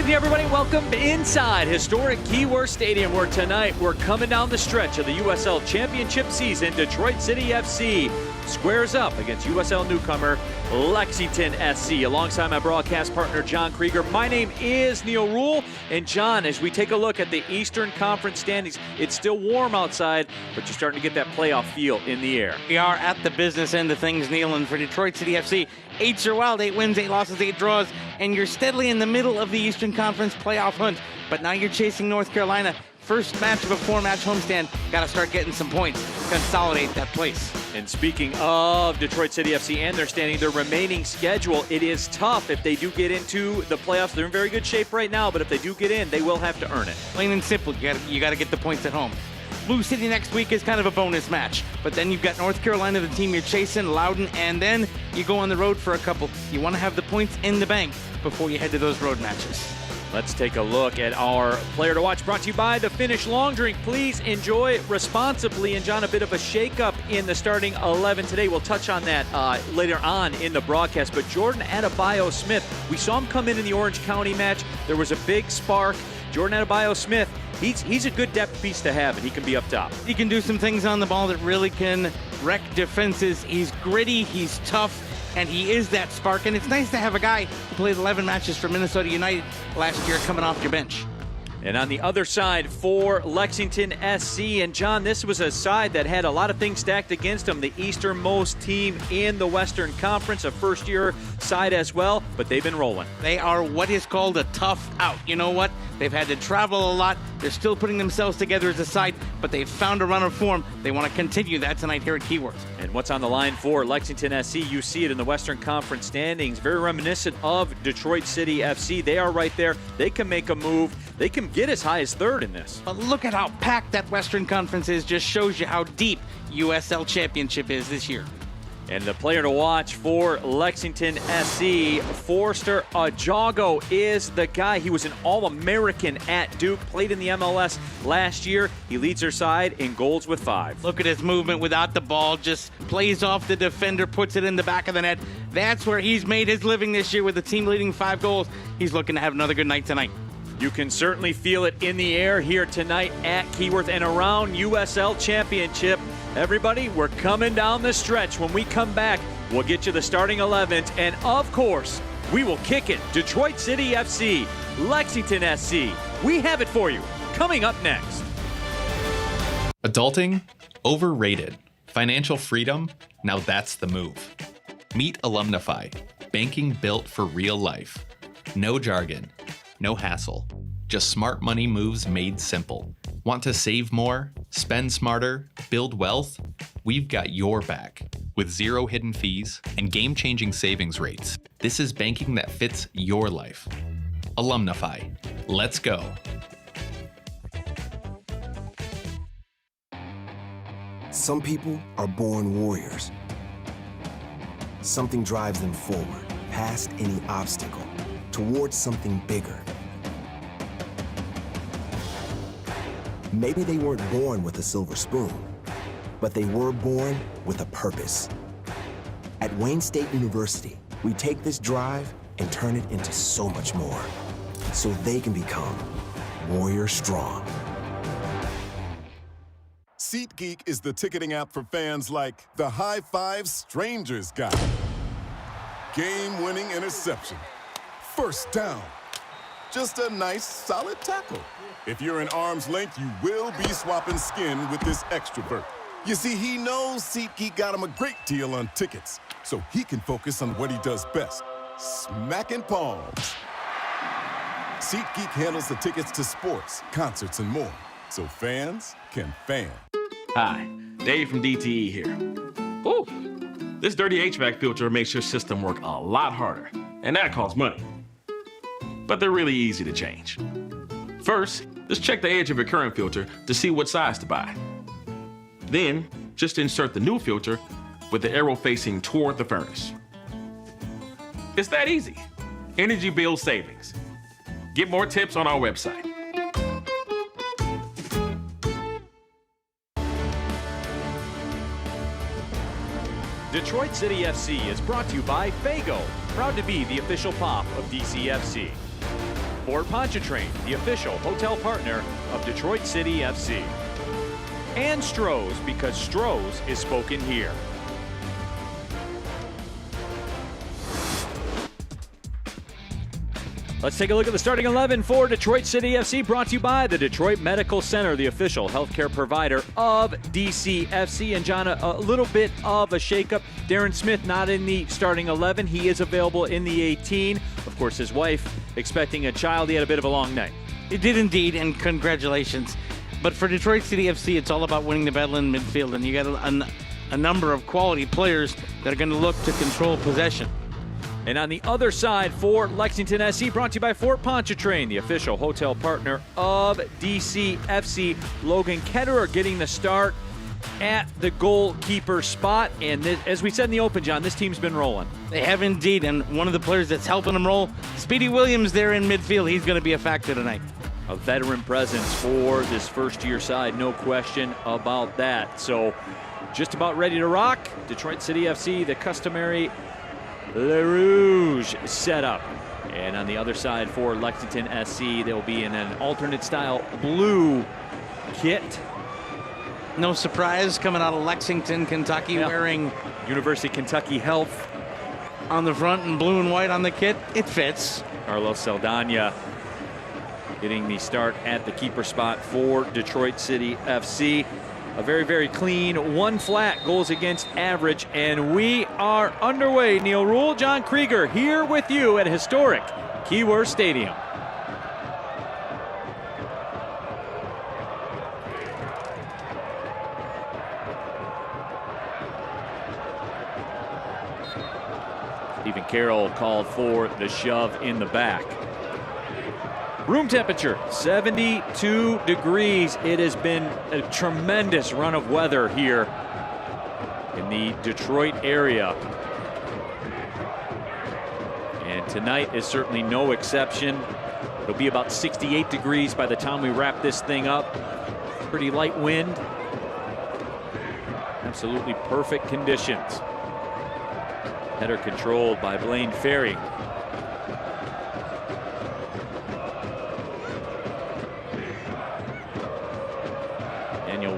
evening, everybody. Welcome inside historic Keyworth Stadium, where tonight we're coming down the stretch of the USL Championship season. Detroit City FC squares up against USL newcomer Lexington SC. Alongside my broadcast partner, John Krieger. My name is Neil Rule. And John, as we take a look at the Eastern Conference standings, it's still warm outside, but you're starting to get that playoff feel in the air. We are at the business end of things, Neil, and for Detroit City FC, 8's are wild, 8 wins, 8 losses, 8 draws, and you're steadily in the middle of the Eastern Conference playoff hunt. But now you're chasing North Carolina. First match of a 4-match homestand. Got to start getting some points, consolidate that place. And speaking of Detroit City FC and their standing, their remaining schedule, it is tough if they do get into the playoffs. They're in very good shape right now, but if they do get in, they will have to earn it. Plain and simple, you got to get the points at home. Blue City next week is kind of a bonus match, but then you've got North Carolina, the team you're chasing, Loudoun, and then you go on the road for a couple. You want to have the points in the bank before you head to those road matches. Let's take a look at our player to watch, brought to you by the Finnish Long Drink. Please enjoy responsibly. And John, a bit of a shakeup in the starting 11 today. We'll touch on that later on in the broadcast. But Jordan Adebayo-Smith, we saw him come in the Orange County match. There was a big spark. Jordan Adebayo-Smith, he's a good depth piece to have, and he can be up top. He can do some things on the ball that really can wreck defenses. He's gritty, he's tough, and he is that spark. And it's nice to have a guy who played 11 matches for Minnesota United last year coming off your bench. And on the other side for Lexington SC, and John, this was a side that had a lot of things stacked against them. The easternmost team in the Western Conference, a first-year side as well, but they've been rolling. They are what is called a tough out. You know what? They've had to travel a lot. They're still putting themselves together as a side, but they've found a run of form. They want to continue that tonight here at Keyworth. And what's on the line for Lexington SC? You see it in the Western Conference standings. Very reminiscent of Detroit City FC. They are right there. They can make a move. They can get as high as third in this. But look at how packed that Western Conference is. Just shows you how deep USL Championship is this year. And the player to watch for Lexington SC, Forster Ajago, is the guy. He was an All-American at Duke, played in the MLS last year. He leads their side in goals with 5. Look at his movement without the ball, just plays off the defender, puts it in the back of the net. That's where he's made his living this year with the team leading 5 goals. He's looking to have another good night tonight. You can certainly feel it in the air here tonight at Keyworth and around USL Championship. Everybody, we're coming down the stretch. When we come back, we'll get you the starting 11s. And of course, we will kick it. Detroit City FC, Lexington SC. We have it for you. Coming up next. Adulting? Overrated. Financial freedom? Now that's the move. Meet Alumnify. Banking built for real life. No jargon. No hassle. Just smart money moves made simple. Want to save more, spend smarter, build wealth? We've got your back. With 0 hidden fees and game-changing savings rates, this is banking that fits your life. Alumnify. Let's go. Some people are born warriors. Something drives them forward, past any obstacle, towards something bigger. Maybe they weren't born with a silver spoon, but they were born with a purpose. At Wayne State University, we take this drive and turn it into so much more, so they can become warrior strong. SeatGeek is the ticketing app for fans like the High Five Strangers guy. Game-winning interception. First down. Just a nice, solid tackle. If you're in arm's length, you will be swapping skin with this extrovert. You see, he knows SeatGeek got him a great deal on tickets, so he can focus on what he does best, smacking palms. SeatGeek handles the tickets to sports, concerts, and more, so fans can fan. Hi, Dave from DTE here. Ooh, this dirty HVAC filter makes your system work a lot harder, and that costs money. But they're really easy to change. First, just check the edge of your current filter to see what size to buy. Then, just insert the new filter with the arrow facing toward the furnace. It's that easy. Energy bill savings. Get more tips on our website. Detroit City FC is brought to you by Fago, proud to be the official pop of DCFC. Fort Pontchartrain, the official hotel partner of Detroit City FC. And Stroh's, because Stroh's is spoken here. Let's take a look at the starting 11 for Detroit City FC, brought to you by the Detroit Medical Center, the official healthcare provider of DCFC. And John, a little bit of a shakeup. Darren Smith not in the starting 11. He is available in the 18. Of course, his wife expecting a child. He had a bit of a long night. It did indeed, and congratulations. But for Detroit City FC, it's all about winning the battle in midfield, and you got a number of quality players that are going to look to control possession. And on the other side for Lexington SC, brought to you by Fort Pontchartrain, the official hotel partner of DCFC. Logan Ketterer getting the start at the goalkeeper spot. And this, as we said in the open, John, this team's been rolling. They have indeed, and one of the players that's helping them roll, Speedy Williams there in midfield. He's going to be a factor tonight. A veteran presence for this first-year side, no question about that. So just about ready to rock. Detroit City FC, the customary Le Rouge setup. And on the other side for Lexington SC, they'll be in an alternate style blue kit. No surprise, coming out of Lexington, Kentucky, wearing University of Kentucky Health on the front and blue and white on the kit. It fits. Carlos Saldana getting the start at the keeper spot for Detroit City FC. A very, very clean, one flat goals against average, and we are underway. Neil Rule, John Krieger here with you at historic Keyworth Stadium. Stephen Carroll called for the shove in the back. Room temperature, 72 degrees. It has been a tremendous run of weather here in the Detroit area. And tonight is certainly no exception. It'll be about 68 degrees by the time we wrap this thing up. Pretty light wind. Absolutely perfect conditions. Header controlled by Blaine Ferry.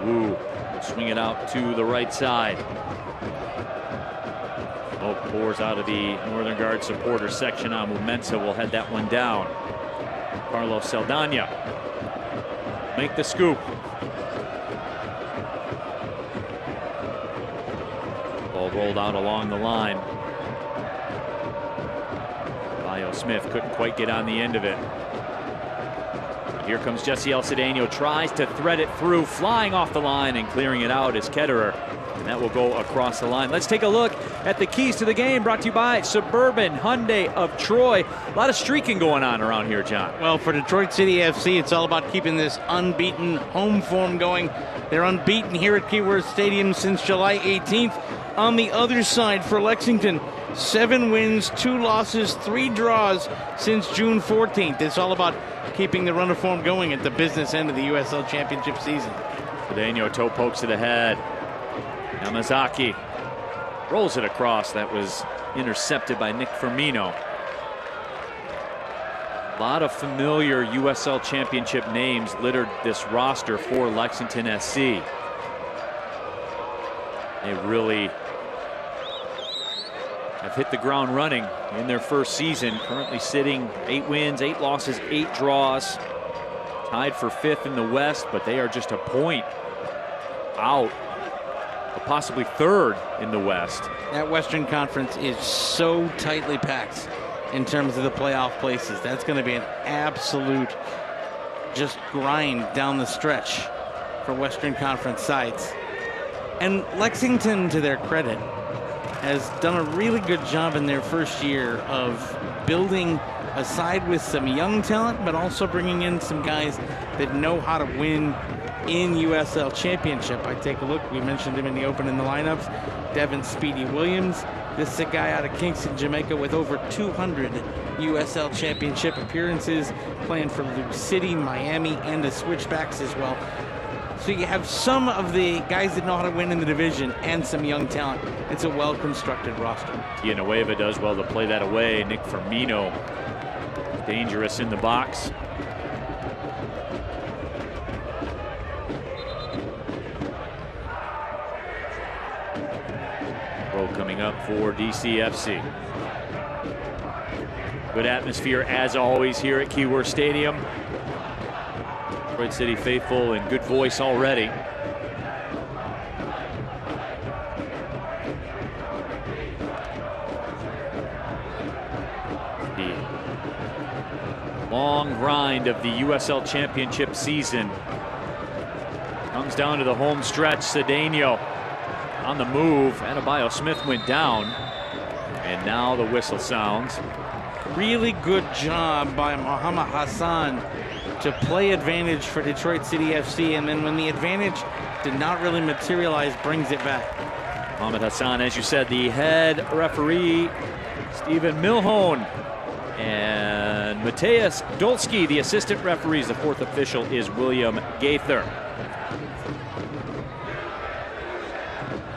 Wu will swing it out to the right side. Smoke pours out of the Northern Guard supporter section. Mensah will head that one down. Carlos Saldana make the scoop. Ball rolled out along the line. Bio Smith couldn't quite get on the end of it. Here comes Jesse El Cedeno, tries to thread it through, flying off the line and clearing it out is Ketterer. And that will go across the line. Let's take a look at the keys to the game, brought to you by Suburban Hyundai of Troy. A lot of streaking going on around here, John. Well, for Detroit City FC, it's all about keeping this unbeaten home form going. They're unbeaten here at Keyworth Stadium since July 18th. On the other side for Lexington, 7 wins, 2 losses, 3 draws since June 14th. It's all about keeping the run of form going at the business end of the USL Championship season. Cedeno toe pokes to the head. Yamazaki rolls it across. That was intercepted by Nick Firmino. A lot of familiar USL Championship names littered this roster for Lexington SC. They really have hit the ground running in their first season. Currently sitting 8 wins, 8 losses, 8 draws. Tied for 5th in the West, but they are just a point out, possibly 3rd in the West. That Western Conference is so tightly packed in terms of the playoff places. That's going to be an absolute just grind down the stretch for Western Conference sides. And Lexington, to their credit, has done a really good job in their first year of building a side with some young talent, but also bringing in some guys that know how to win in USL Championship. I take a look, we mentioned him in the open in the lineups, Devin Speedy Williams. This is a guy out of Kingston, Jamaica, with over 200 USL Championship appearances, playing for Luke City, Miami, and the Switchbacks as well. So you have some of the guys that know how to win in the division and some young talent. It's a well-constructed roster. Villanueva does well to play that away. Nick Firmino Dangerous in the box. Throw coming up for DCFC. Good atmosphere as always here at Keyworth Stadium. Detroit City faithful and good voice already. Long grind of the USL Championship season comes down to the home stretch. Cedeno on the move. Adebayo Smith went down, and now the whistle sounds. Really good job by Mohamed Hassan to play advantage for Detroit City FC, and then when the advantage did not really materialize, brings it back. Mohamed Hassan, as you said, the head referee, Stephen Milhone, and Mateus Dolski, the assistant referees. The fourth official is William Gaither.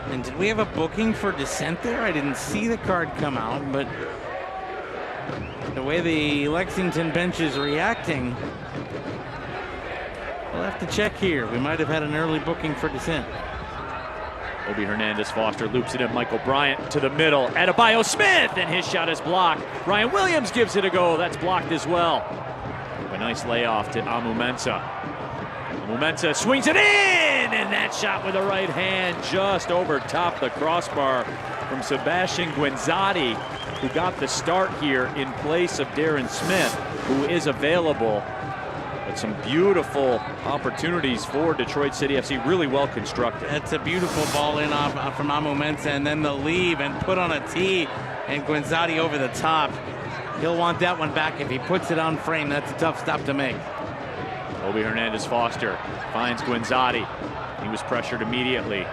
And did we have a booking for dissent there? I didn't see the card come out, but the way the Lexington bench is reacting, we'll have to check here. We might have had an early booking for dissent. Obi Hernandez-Foster loops it in. Michael Bryant to the middle. Adebayo Smith, and his shot is blocked. Ryan Williams gives it a go. That's blocked as well. A nice layoff to Amu Mensah. Amu Mensah swings it in, and that shot with the right hand just over top the crossbar from Sebastian Guenzati, who got the start here in place of Darren Smith, who is available. But some beautiful opportunities for Detroit City FC, really well constructed. That's a beautiful ball in off from Amu Mensah, and then the leave and put on a tee, and Guenzati over the top. He'll want that one back if he puts it on frame. That's a tough stop to make. Obi Hernandez-Foster finds Guenzati. He was pressured immediately.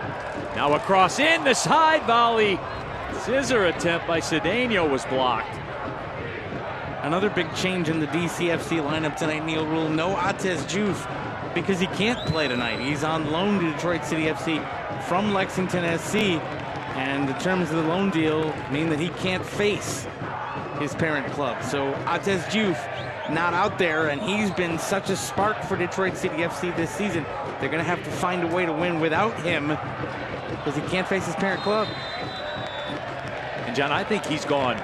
Now a cross in, the side volley. Scissor attempt by Cedeno was blocked. Another big change in the DCFC lineup tonight, Neil Rule. No Atez Juve because he can't play tonight. He's on loan to Detroit City FC from Lexington SC. And the terms of the loan deal mean that he can't face his parent club. So Atez Juve not out there, and he's been such a spark for Detroit City FC this season. They're going to have to find a way to win without him because he can't face his parent club. And John, I think he's gone,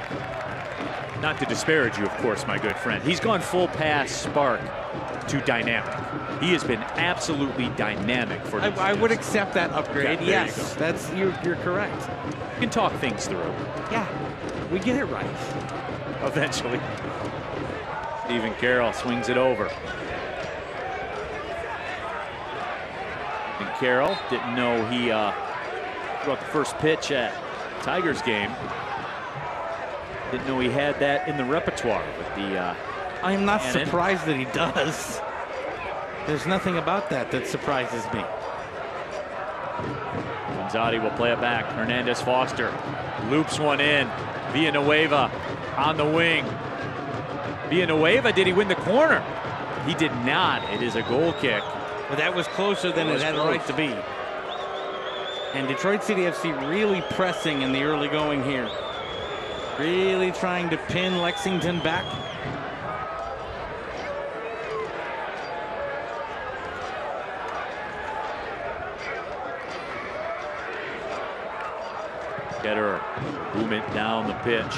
not to disparage you, of course, my good friend, he's gone full pass spark to dynamic. He has been absolutely dynamic for Detroit. I would accept that upgrade. Okay, yes, that's you're correct. You can talk things through. Yeah, we get it right. Eventually. Stephen Carroll swings it over. And Carroll didn't know he threw out the first pitch at Tigers game. Didn't know he had that in the repertoire with the I am not cannon. surprised that he does. There's nothing about that surprises me. Guenzati will play it back. Hernandez-Foster loops one in. Villanueva on the wing. Villanueva, did he win the corner? He did not. It is a goal kick. But that was closer than it had a right to be. And Detroit City FC really pressing in the early going here. Really trying to pin Lexington back. Getter boom it down the pitch.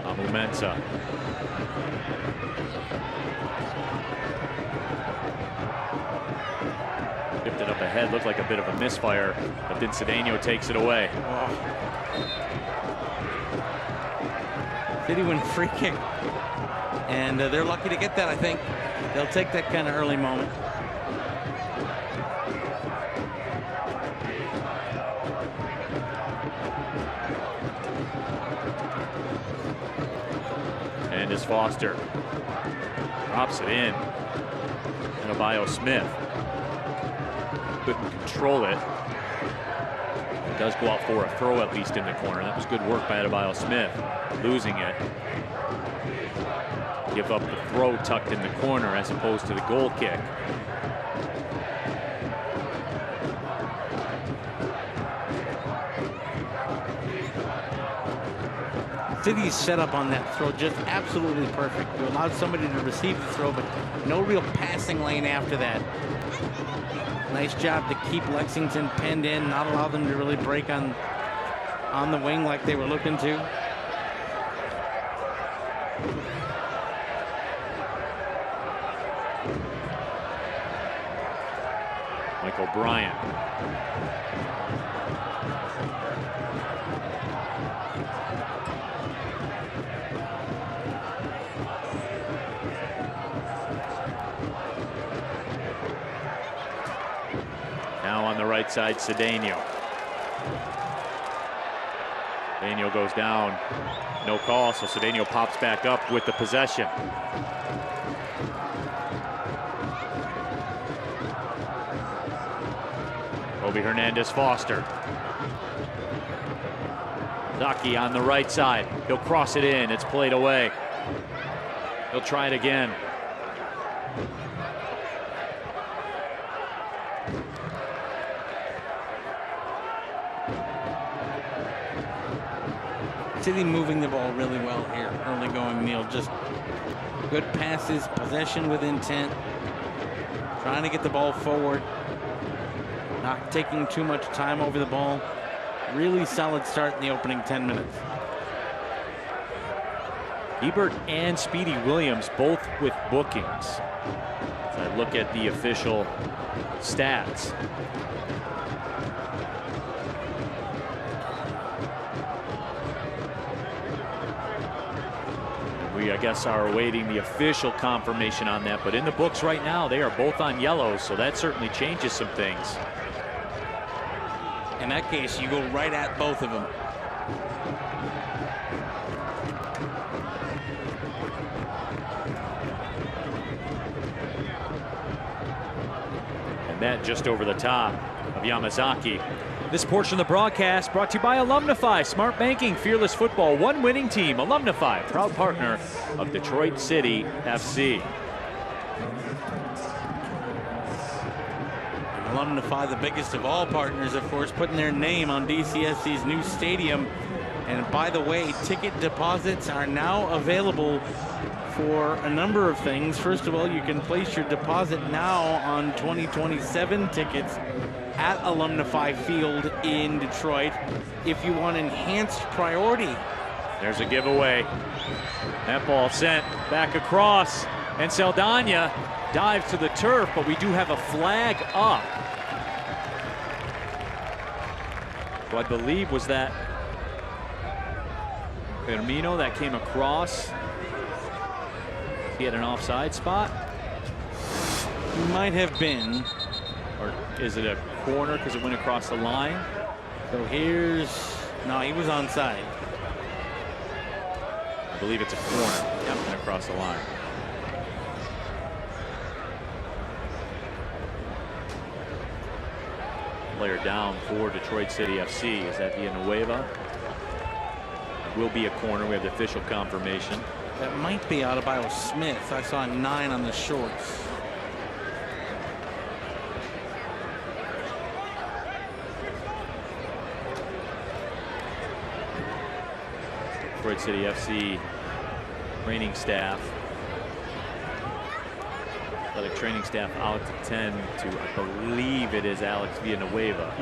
Amu Mensah. Tipped it up ahead, looked like a bit of a misfire, but then Cedeno takes it away. City win free kick. And they're lucky to get that, I think. They'll take that kind of early moment. And is Foster. Drops it in. Adebayo Smith. Couldn't control it. It does go out for a throw, at least in the corner. That was good work by Adebayo Smith. Losing it. Give up the throw tucked in the corner as opposed to the goal kick. City's setup on that throw just absolutely perfect. You allowed somebody to receive the throw, but no real passing lane after that. Nice job to keep Lexington penned in, not allow them to really break on the wing like they were looking to. Mike O'Brien. Now on the right side, Cedeno. Cedeno goes down. No call, so Cedeno pops back up with the possession. Kobe Hernandez Foster. Zaki on the right side. He'll cross it in. It's played away. He'll try it again. City moving the ball really well here. Early going, Neil. Just good passes, possession with intent. Trying to get the ball forward. Not taking too much time over the ball. Really solid start in the opening 10 minutes. Ebert and Speedy Williams both with bookings. As I look at the official stats. We, I guess, are awaiting the official confirmation on that, but in the books right now, they are both on yellows, so that certainly changes some things. In that case, you go right at both of them. And that just over the top of Yamazaki. This portion of the broadcast brought to you by Alumnify, smart banking, fearless football, one winning team. Alumnify, proud partner of Detroit City FC. Alumnify, the biggest of all partners, of course, putting their name on DCSC's new stadium. And by the way, ticket deposits are now available for a number of things. First of all, you can place your deposit now on 2027 tickets at Alumnify Field in Detroit. If you want enhanced priority. There's a giveaway. That ball sent back across, and Saldana dives to the turf, but we do have a flag up. So I believe was that Firmino that came across. He had an offside spot. Might have been. Or is it a corner because it went across the line? So here's, no, he was onside. I believe it's a corner. Yeah, went across the line. Player down for Detroit City FC. Is that Villanueva? It will be a corner. We have the official confirmation. That might be Adebayo Smith. I saw 9 on the shorts. Detroit City FC training staff. Athletic training staff out to 10 to, I believe it is Alex Villanueva.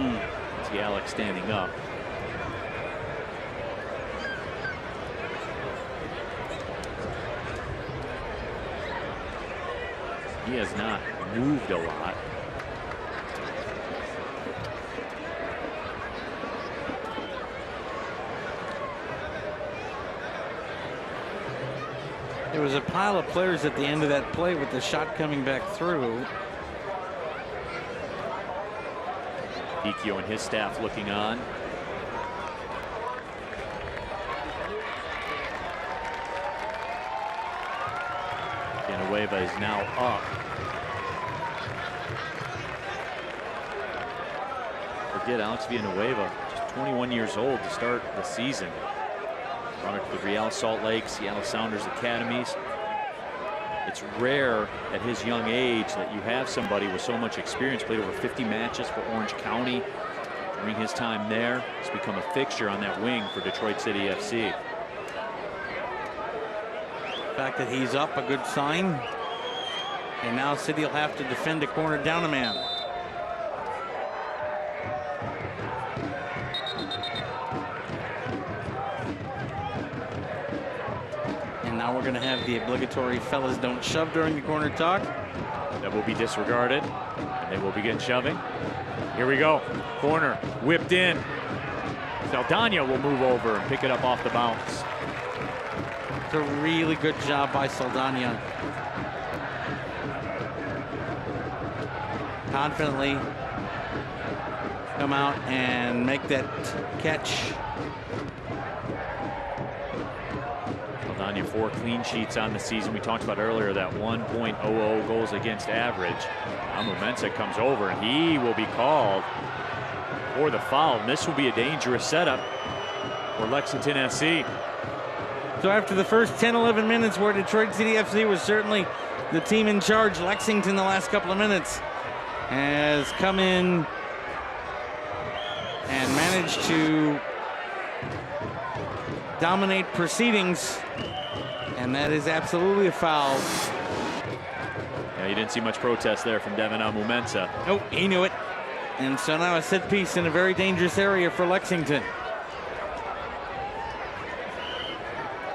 See Alex standing up. He has not moved a lot. There was a pile of players at the end of that play with the shot coming back through. Dicchio and his staff looking on. Villanueva is now up. Forget Alex Villanueva, just 21 years old to start the season. Product of the Real Salt Lake, Seattle Sounders academies. It's rare at his young age that you have somebody with so much experience. Played over 50 matches for Orange County during his time there. He's become a fixture on that wing for Detroit City FC. fact that he's up, a good sign. And now City will have to defend a corner down a man. And now we're going to have the obligatory fellas don't shove during the corner talk. That will be disregarded, and they will begin shoving. Here we go. Corner whipped in. Saldana will move over and pick it up off the bounce. It's a really good job by Saldana. Confidently come out and make that catch. Saldana 4 clean sheets on the season. We talked about earlier that 1.00 goals against average. Now Mumensa comes over and he will be called for the foul. And this will be a dangerous setup for Lexington SC. So after the first 10-11 minutes where Detroit City FC was certainly the team in charge, Lexington the last couple of minutes has come in and managed to dominate proceedings, and that is absolutely a foul. Yeah, you didn't see much protest there from Devin Mumensa. Nope, he knew it. And so now a set piece in a very dangerous area for Lexington.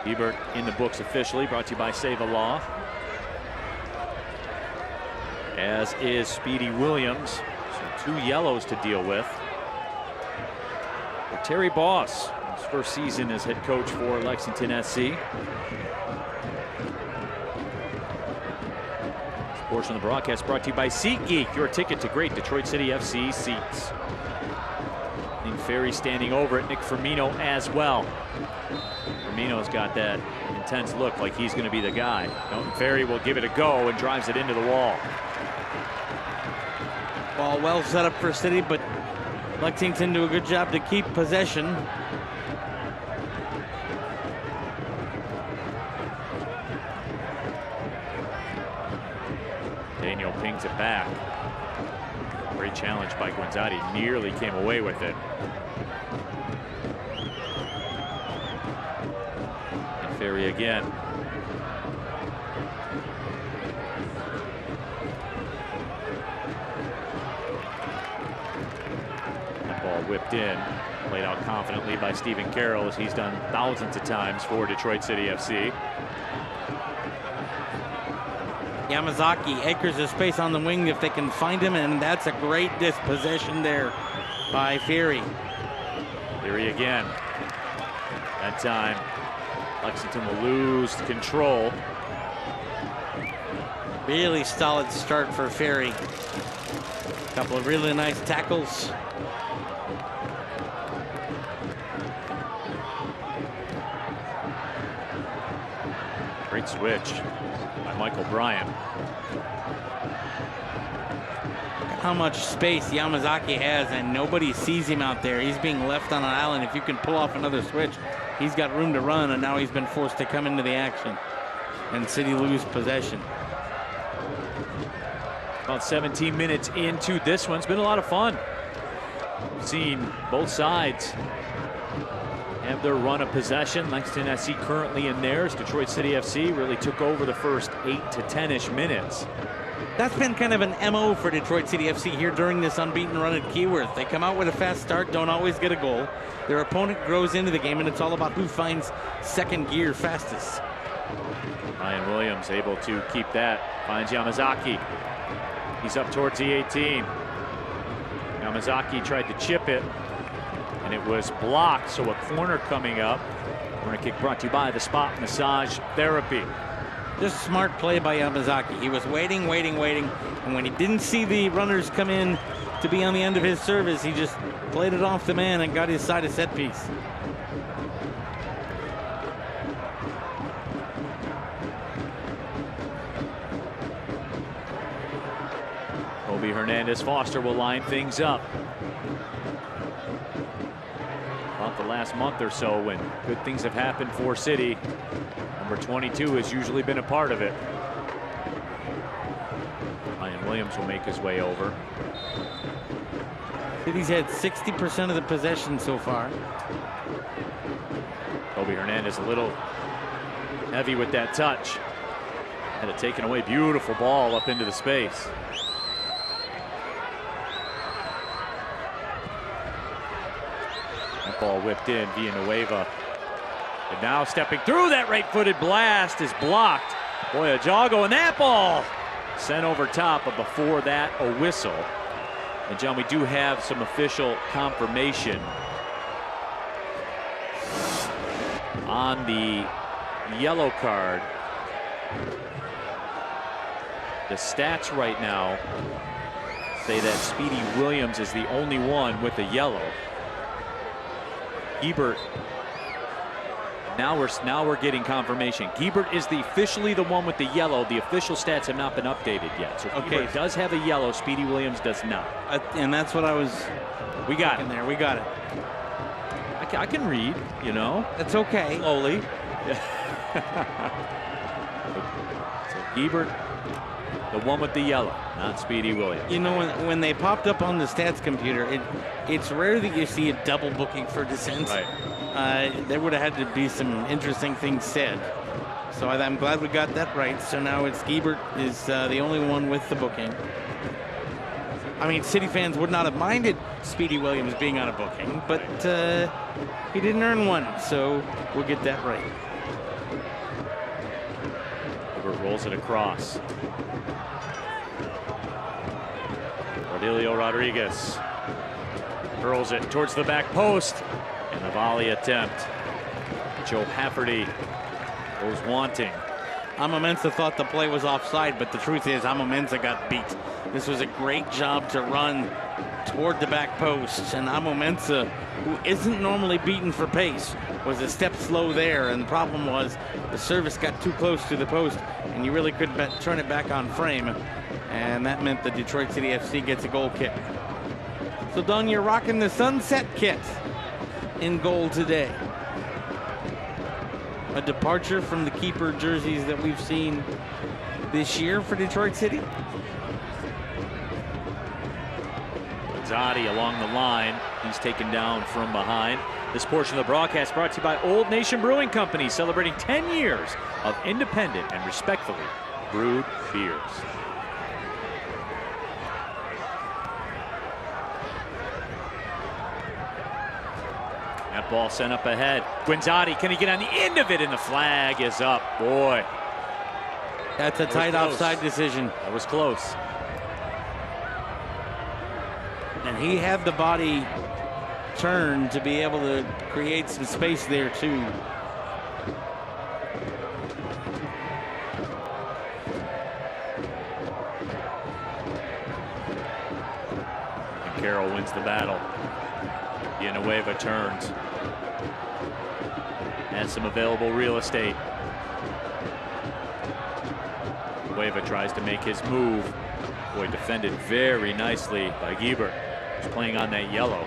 Ebert in the books officially, brought to you by Save a Law. As is Speedy Williams. So 2 yellows to deal with. For Terry Boss, his first season as head coach for Lexington SC. This portion of the broadcast brought to you by SeatGeek, your ticket to great Detroit City FC seats. Nick Ferry standing over at Nick Firmino as well. Firmino's got that intense look like he's going to be the guy. Dalton Ferry will give it a go and drives it into the wall. Ball well set up for City, but Lexington do a good job to keep possession. Daniel pings it back. Great challenge by Guanzatti. Nearly came away with it. And Ferry again. That ball whipped in. Played out confidently by Stephen Carroll, as he's done thousands of times for Detroit City FC. Yamazaki, acres of space on the wing if they can find him, and that's a great dispossession there by Ferry. Ferry again. That time, Lexington will lose control. Really solid start for Ferry. A couple of really nice tackles. Great switch by Michael Bryant. How much space Yamazaki has, and nobody sees him out there. He's being left on an island. If you can pull off another switch, he's got room to run, and now he's been forced to come into the action. And City lose possession. About 17 minutes into this one. It's been a lot of fun. We've seen both sides have their run of possession. Lexington SC currently in theirs. Detroit City FC really took over the first 8 to 10-ish minutes. That's been kind of an MO for Detroit City FC here during this unbeaten run at Keyworth. They come out with a fast start, don't always get a goal. Their opponent grows into the game, and it's all about who finds second gear fastest. Ryan Williams able to keep that. Finds Yamazaki. He's up towards the 18. Yamazaki tried to chip it, and it was blocked, so a corner coming up. Corner kick brought to you by the Spot Massage Therapy. Just smart play by Yamazaki. He was waiting, and when he didn't see the runners come in to be on the end of his service, he just played it off the man and got his side of set piece. Kobe Hernandez Foster will line things up. About the last month or so when good things have happened for City. Number 22 has usually been a part of it. Ryan Williams will make his way over. City's had 60% of the possession so far. Kobe Hernandez a little Heavy with that touch. Had it taken away. Beautiful ball up into the space. That ball whipped in. Villanueva. And now stepping through, that right-footed blast is blocked. Boy, Ajago, and that ball sent over top, but before that, a whistle. And John, we do have some official confirmation on the yellow card. The stats right now say that Speedy Williams is the only one with a yellow. Gebert, now we're getting confirmation. Gebert is officially the one with the yellow. The official stats have not been updated yet. So Gebert does have a yellow. Speedy Williams does not. And that's what I was. We got it. There, we got it. I can read, you know. That's okay. Slowly. So Gebert, the one with the yellow, not Speedy Williams. You know, when they popped up on the stats computer, it's rare that you see a double booking for dissent. Right. There would have had to be some interesting things said. So I'm glad we got that right. So now it's Gebert is the only one with the booking. I mean, City fans would not have minded Speedy Williams being on a booking, but he didn't earn one, so we'll get that right. Gebert rolls it across. Cordelio Rodriguez hurls it towards the back post, and a volley attempt. Joe Hafferty goes wanting. Amamensa thought the play was offside, but the truth is Amamensa got beat. This was a great job to run toward the back post, and Amamensa, who isn't normally beaten for pace, was a step slow there, and the problem was the service got too close to the post, and you really couldn't turn it back on frame, and that meant the Detroit City FC gets a goal kick. So Don, you're rocking the sunset kit in goal today. A departure from the keeper jerseys that we've seen this year for Detroit City. Zadi along the line. He's taken down from behind. This portion of the broadcast brought to you by Old Nation Brewing Company, celebrating 10 years of independent and respectfully brewed beers. That ball sent up ahead. Guinzotti, can he get on the end of it? And the flag is up. Boy. That's a tight offside decision. That was close. And he had the body turned to be able to create some space there too. And Carroll wins the battle. Villanueva turns. Has some available real estate. Villanueva tries to make his move. Boy, defended very nicely by Gebert. He's playing on that yellow.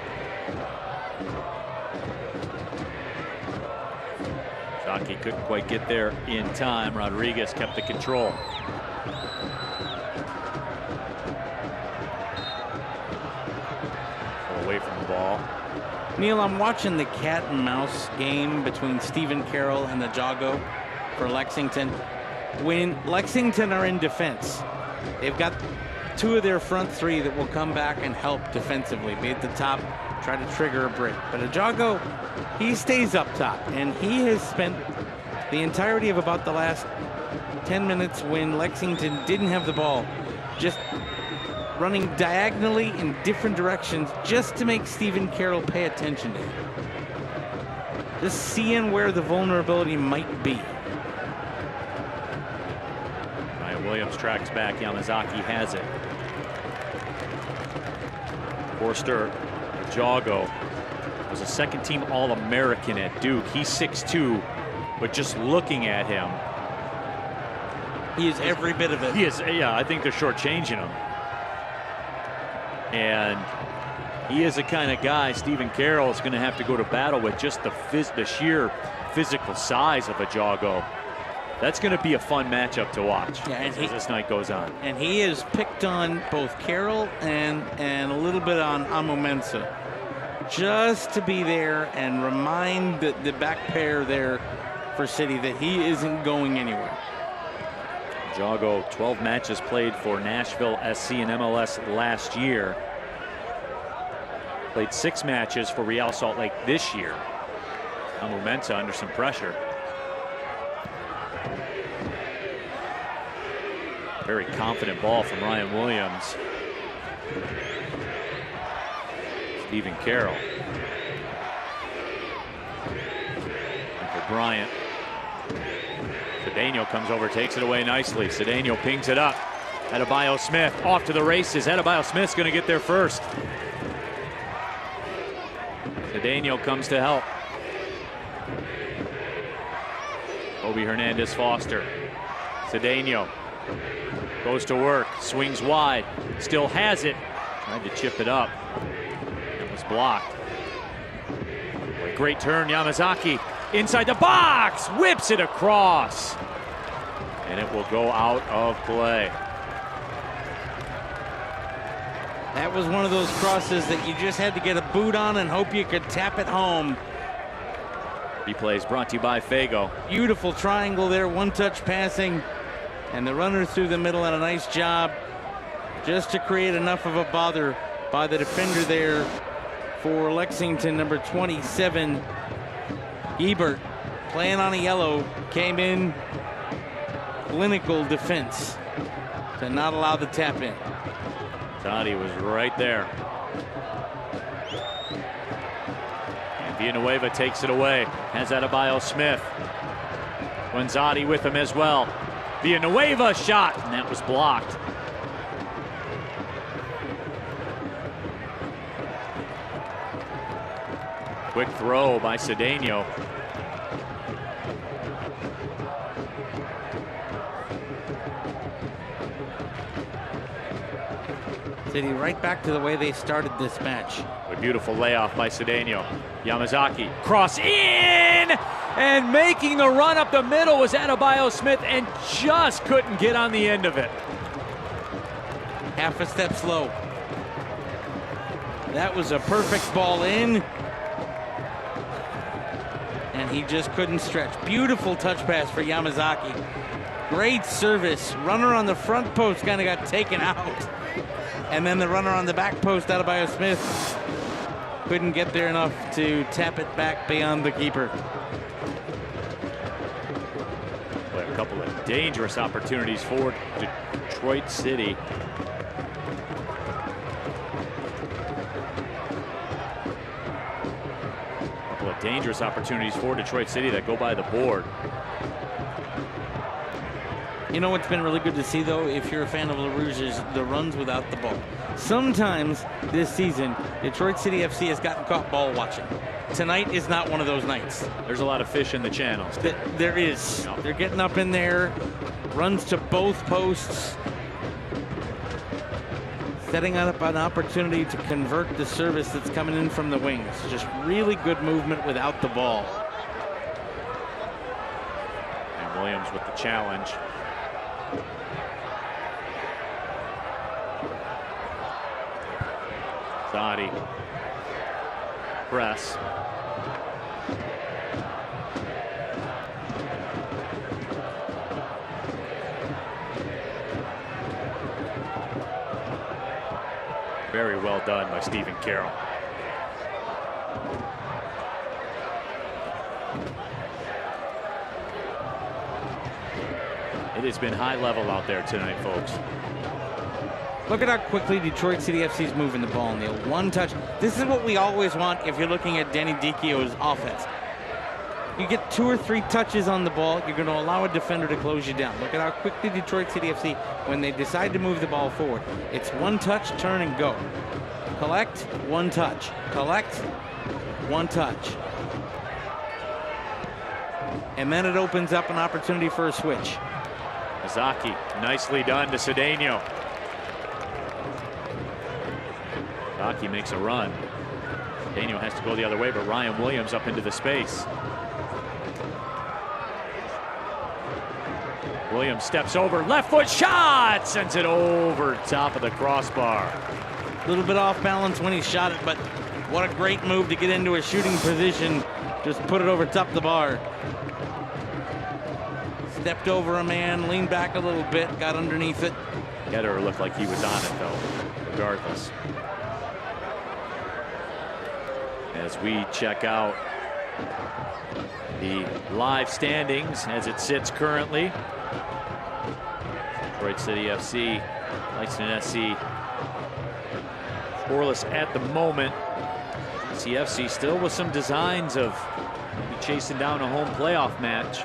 Shockey couldn't quite get there in time. Rodriguez kept the control. Away from the ball. Neil, I'm watching the cat and mouse game between Stephen Carroll and Ajago for Lexington. When Lexington are in defense, they've got two of their front three that will come back and help defensively, be at the top, try to trigger a break. But Ajago, he stays up top, and he has spent the entirety of about the last 10 minutes when Lexington didn't have the ball, just running diagonally in different directions just to make Stephen Carroll pay attention to him. Just seeing where the vulnerability might be. Williams tracks back. Yamazaki has it. Forster Ajago was a second-team All-American at Duke. He's 6'2", but just looking at him, he is every bit of it. He is. Yeah, I think they're shortchanging him. And he is the kind of guy Stephen Carroll is going to have to go to battle with, just the sheer physical size of Ajago. That's going to be a fun matchup to watch as this night goes on. And he has picked on both Carroll and a little bit on Amamensa, just to be there and remind the back pair there for City that he isn't going anywhere. Jago, 12 matches played for Nashville SC and MLS last year. Played 6 matches for Real Salt Lake this year. Mumenta under some pressure. Very confident ball from Ryan Williams. Stephen Carroll. And for Bryant. Cedeno comes over, takes it away nicely. Cedeno pings it up. Adebayo Smith off to the races. Adebayo Smith's going to get there first. Cedeno comes to help. Obi Hernandez Foster. Cedeno goes to work, swings wide, still has it. Tried to chip it up. It was blocked. A great turn, Yamazaki. Inside the box, whips it across. And it will go out of play. That was one of those crosses that you just had to get a boot on and hope you could tap it home. Replays brought to you by Fago. Beautiful triangle there, one-touch passing. And the runner through the middle had a nice job just to create enough of a bother by the defender there for Lexington, number 27. Ebert, playing on a yellow, came in clinical defense to not allow the tap in. Zadi was right there. And Villanueva takes it away. Has Adebayo Smith. Guanzati with him as well. Villanueva shot, and that was blocked. Quick throw by Cedeno. City right back to the way they started this match. A beautiful layoff by Cedeno. Yamazaki, cross in! And making the run up the middle was Adebayo Smith and just couldn't get on the end of it. Half a step slow. That was a perfect ball in. And he just couldn't stretch. Beautiful touch pass for Yamazaki. Great service. Runner on the front post kind of got taken out. And then the runner on the back post, Adebayo Smith, couldn't get there enough to tap it back beyond the keeper. Boy, a couple of dangerous opportunities for Detroit City. A couple of dangerous opportunities for Detroit City that go by the board. You know what's been really good to see, though, if you're a fan of LaRouge, is the runs without the ball. Sometimes this season, Detroit City FC has gotten caught ball watching. Tonight is not one of those nights. There's a lot of fish in the channels. There is. They're getting up in there, runs to both posts, setting up an opportunity to convert the service that's coming in from the wings. Just really good movement without the ball. And Williams with the challenge. Zadi. Press. Very well done by Stephen Carroll. It has been high level out there tonight, folks. Look at how quickly Detroit City FC is moving the ball, Neil. One touch. This is what we always want if you're looking at Danny Dichio's offense. You get 2 or 3 touches on the ball, you're going to allow a defender to close you down. Look at how quickly Detroit City FC, when they decide to move the ball forward, it's one touch, turn and go. Collect, one touch. Collect, one touch. And then it opens up an opportunity for a switch. Mizaki, nicely done to Cedeno. Mizaki makes a run. Cedeno has to go the other way, but Ryan Williams up into the space. Williams steps over, left foot shot, sends it over top of the crossbar. A little bit off balance when he shot it, but what a great move to get into a shooting position. Just put it over top the bar. stepped over a man, leaned back a little bit, got underneath it. Getter looked like he was on it, though, regardless. As we check out the live standings as it sits currently. Detroit City FC, Lexington SC, scoreless at the moment. CFC still with some designs of chasing down a home playoff match.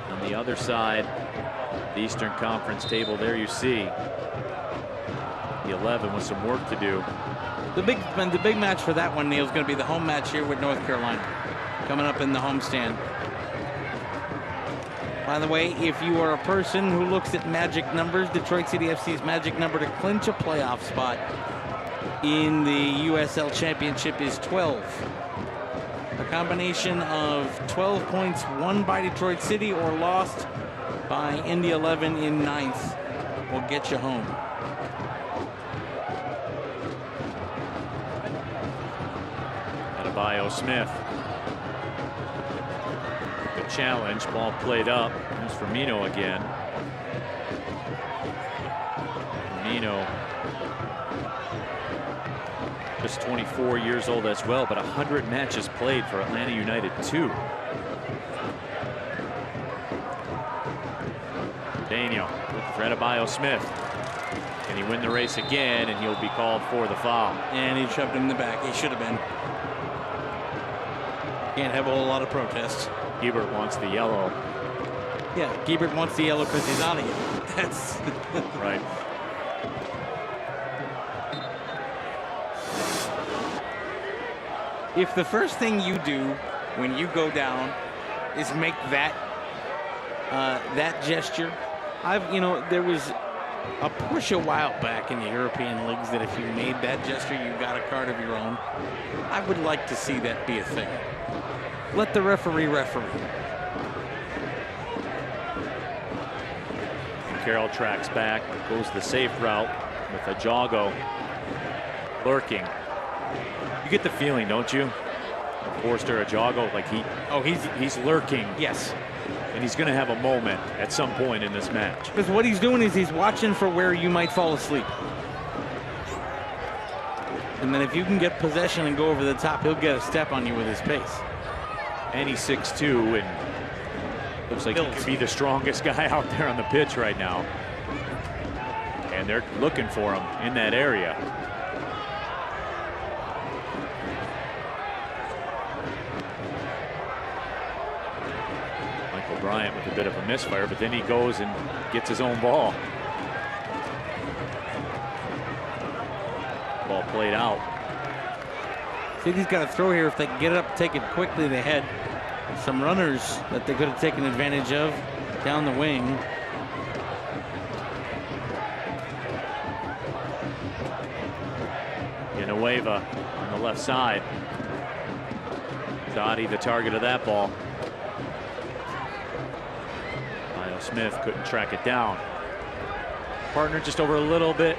On the other side, the Eastern Conference table, there you see the 11 with some work to do. The big match for that one, Neil, is going to be the home match here with North Carolina, coming up in the homestand. By the way, if you are a person who looks at magic numbers, Detroit City FC's magic number to clinch a playoff spot in the USL Championship is 12. A combination of 12 points won by Detroit City or lost by Indy 11 in 9th will get you home. Adebayo Smith. Good challenge. Ball played up. There's Firmino again. Firmino, just 24 years old as well, but 100 matches played for Atlanta United 2. Daniel for Adebayo Smith. Can he win the race again? And he'll be called for the foul. And he shoved him in the back. He should have been. Can't have a whole lot of protests. Hebert wants the yellow. Yeah, Hebert wants the yellow because he's on a yellow. That's right. If the first thing you do when you go down is make that that gesture, there was a push a while back in the European leagues that if you made that gesture, you got a card of your own. I would like to see that be a thing. Let the referee referee. Carroll tracks back, goes the safe route with Ajago lurking. You get the feeling, don't you? Forster, Ajago, like he's lurking. Yes. And he's going to have a moment at some point in this match. Because what he's doing is he's watching for where you might fall asleep. And then if you can get possession and go over the top, he'll get a step on you with his pace. And he's 6'2", and looks like he could be the strongest guy out there on the pitch right now. And they're looking for him in that area. Michael Bryant with a bit of a misfire, but then he goes and gets his own ball. Ball played out. City's got to throw here. If they can get it up, take it quickly, they had some runners that they could have taken advantage of down the wing. Villanueva on the left side. Dottie the target of that ball. Lyle Smith couldn't track it down. Partner just over a little bit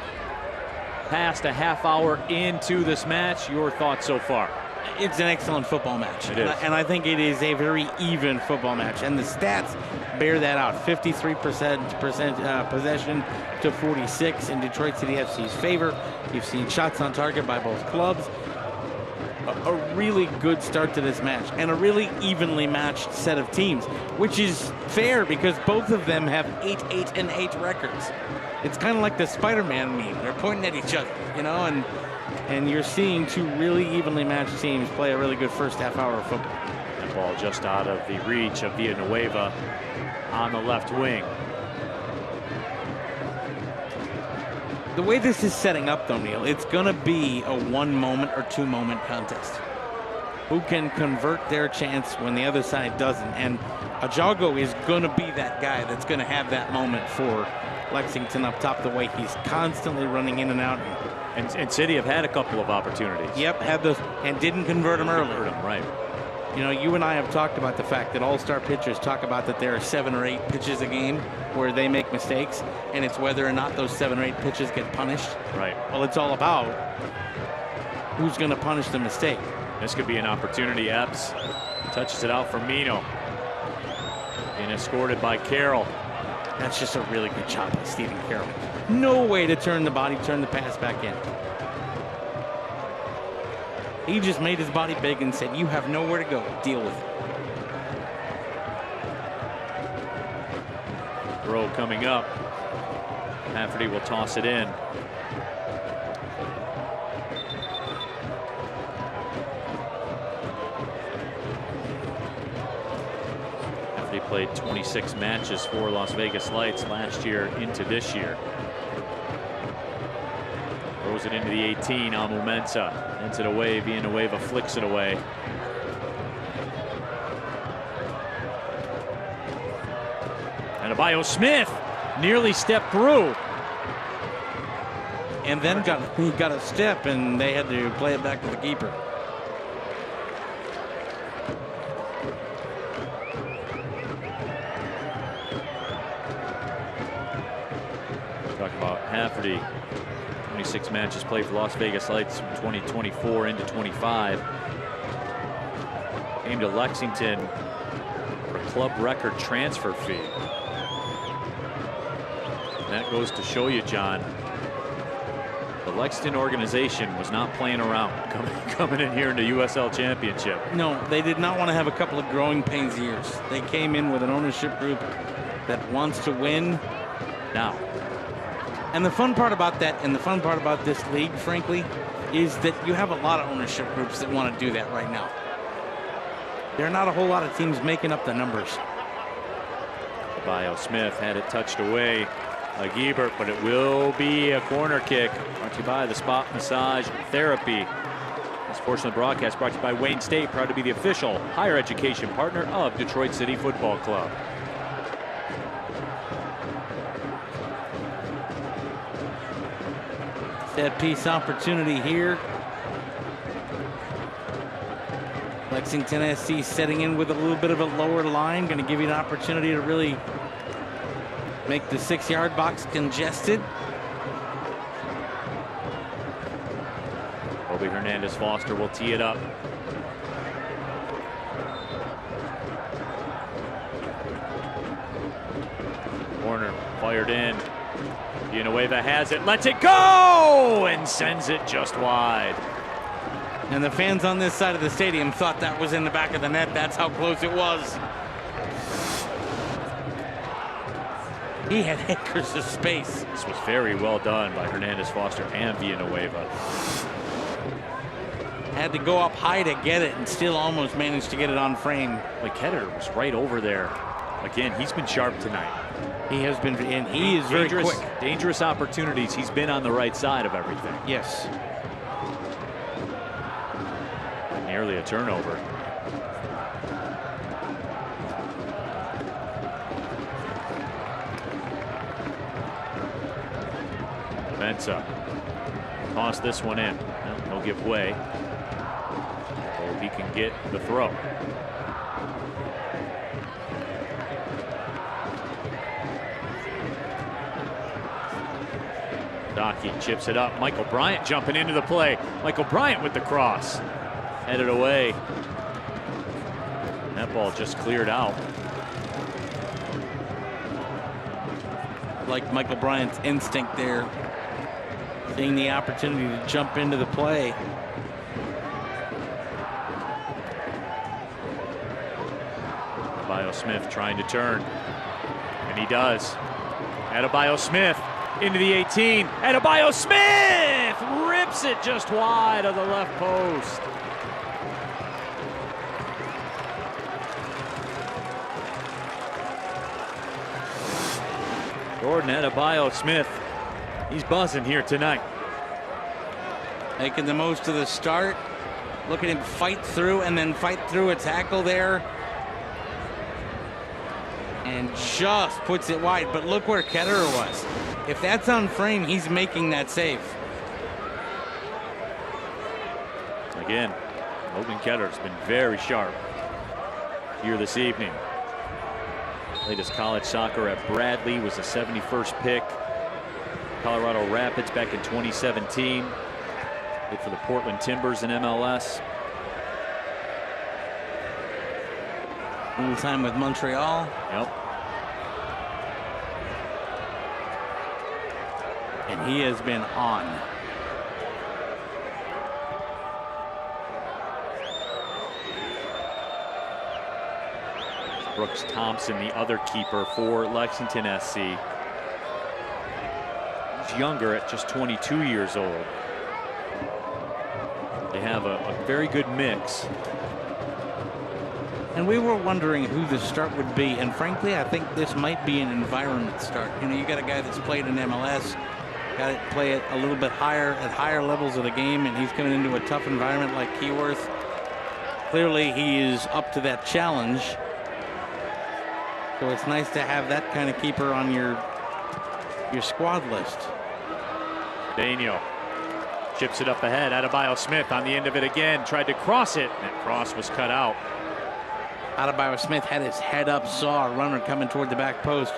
past a half hour into this match. Your thoughts so far? It's an excellent football match. It is. And I think it is a very even football match. And the stats bear that out. 53% possession to 46 in Detroit City FC's favor. You've seen shots on target by both clubs. A really good start to this match. And a really evenly matched set of teams. Which is fair because both of them have 8-8-8 records. It's kind of like the Spider-Man meme. They're pointing at each other, and you're seeing two really evenly matched teams play a really good first half hour of football. That ball just out of the reach of Villanueva on the left wing. The way this is setting up, though, Neil, it's going to be a one-moment or two-moment contest. Who can convert their chance when the other side doesn't? And Ajago is going to be that guy that's going to have that moment for Lexington up top, the way he's constantly running in and out. And City have had a couple of opportunities. Yep, had those, and didn't convert them early. Right. You and I have talked about the fact that all-star pitchers talk about that there are 7 or 8 pitches a game where they make mistakes, and it's whether or not those 7 or 8 pitches get punished. Right. Well, it's all about who's going to punish the mistake. This could be an opportunity. Epps touches it out for Mino. and escorted by Carroll. That's just a really good job by Stephen Carroll. No way to turn the pass back in. He just made his body big and said, you have nowhere to go. Deal with it. Throw coming up. Rafferty will toss it in. Rafferty played 26 matches for Las Vegas Lights last year into this year. Throws it into the 18. Amu Mensah ends it away. Villanueva flicks it away. Adebayo Smith nearly stepped through. And then he got a step, and they had to play it back to the keeper. Talk about Rafferty. 26 matches played for Las Vegas Lights from 2024 into 25. Came to Lexington for a club record transfer fee. That goes to show you, John, the Lexington organization was not playing around coming in here in the USL Championship. No, they did not want to have a couple of growing pains years. They came in with an ownership group that wants to win now. And the fun part about that, and the fun part about this league, frankly, is that you have a lot of ownership groups that want to do that right now. There are not a whole lot of teams making up the numbers. Adebayo Smith had it touched away by Giebert, but it will be a corner kick. Brought to you by the Spot Massage Therapy. This portion of the broadcast brought to you by Wayne State, proud to be the official higher education partner of Detroit City Football Club. Set piece opportunity here. Lexington SC setting in with a little bit of a lower line, going to give you an opportunity to really make the 6-yard box congested. Kobe Hernandez-Foster will tee it up. Corner fired in. Villanueva has it, lets it go, and sends it just wide. And the fans on this side of the stadium thought that was in the back of the net. That's how close it was. He had acres of space. This was very well done by Hernandez-Foster and Villanueva. Had to go up high to get it and still almost managed to get it on frame. McKetter was right over there. Again, he's been sharp tonight. He has been, and he is very quick. Dangerous opportunities. He's been on the right side of everything. Yes. Nearly a turnover. Mensah toss this one in. He'll give way. So he can get the throw. Docky chips it up. Michael Bryant jumping into the play. Michael Bryant with the cross. Headed away. That ball just cleared out. Like Michael Bryant's instinct there. Seeing the opportunity to jump into the play. Adebayo Smith trying to turn. And he does. Adebayo Smith into the 18. Adebayo Smith rips it just wide of the left post. Jordan Adebayo Smith, he's buzzing here tonight. Making the most of the start. Look at him fight through and then fight through a tackle there. And just puts it wide. But look where Ketterer was. If that's on frame, he's making that save. Again, Logan Ketterer's been very sharp here this evening. Played his college soccer at Bradley, was a 71st pick. Colorado Rapids back in 2017. Played for the Portland Timbers in MLS. A little time with Montreal. Yep. And he has been on. Brooks Thompson, the other keeper for Lexington SC. He's younger at just 22 years old. They have a very good mix. And we were wondering who the start would be, and frankly, I think this might be an environment start. You know, you got a guy that's played in MLS, got to play it a little bit higher at higher levels of the game, and he's coming into a tough environment like Keyworth. Clearly, he is up to that challenge. So it's nice to have that kind of keeper on your squad list. Daniel chips it up ahead. Adebayo Smith on the end of it again. Tried to cross it. That cross was cut out. Adebayo Smith had his head up, saw a runner coming toward the back post.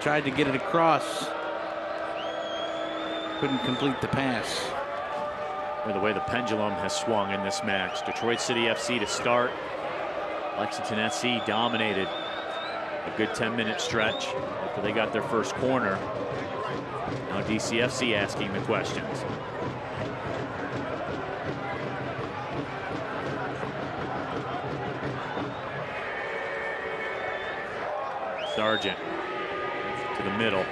Tried to get it across. Couldn't complete the pass. Or the way the pendulum has swung in this match. Detroit City FC to start. Lexington SC dominated a good 10-minute stretch after they got their first corner. Now DCFC asking the questions. Sargent to the middle.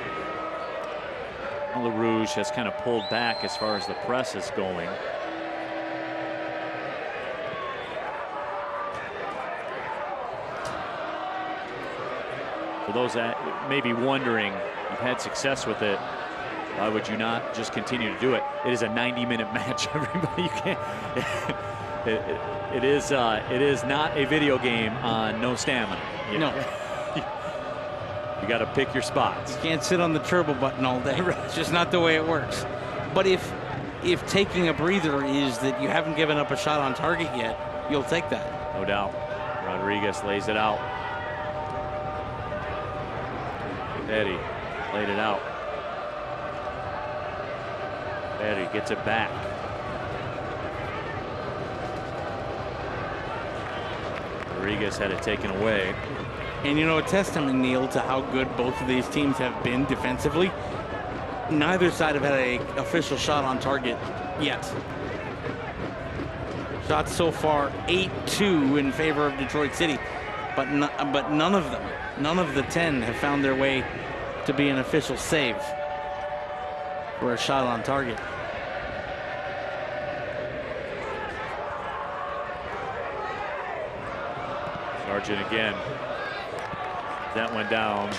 LaRouge has kind of pulled back as far as the press is going. For those that may be wondering, you've had success with it, why would you not just continue to do it? It is a 90-minute match, everybody. You can't. It is not a video game on no stamina. You know? No. You got to pick your spots. You can't sit on the turbo button all day. It's just not the way it works. But if taking a breather is that you haven't given up a shot on target yet, you'll take that. No doubt. Rodriguez lays it out. Eddie laid it out. Eddie gets it back. Rodriguez had it taken away. And you know, a testament, Neil, to how good both of these teams have been defensively. Neither side have had an official shot on target yet. Shots so far 8-2 in favor of Detroit City, but none of them, none of the 10 have found their way to be an official save for a shot on target. Sargent again. That went down.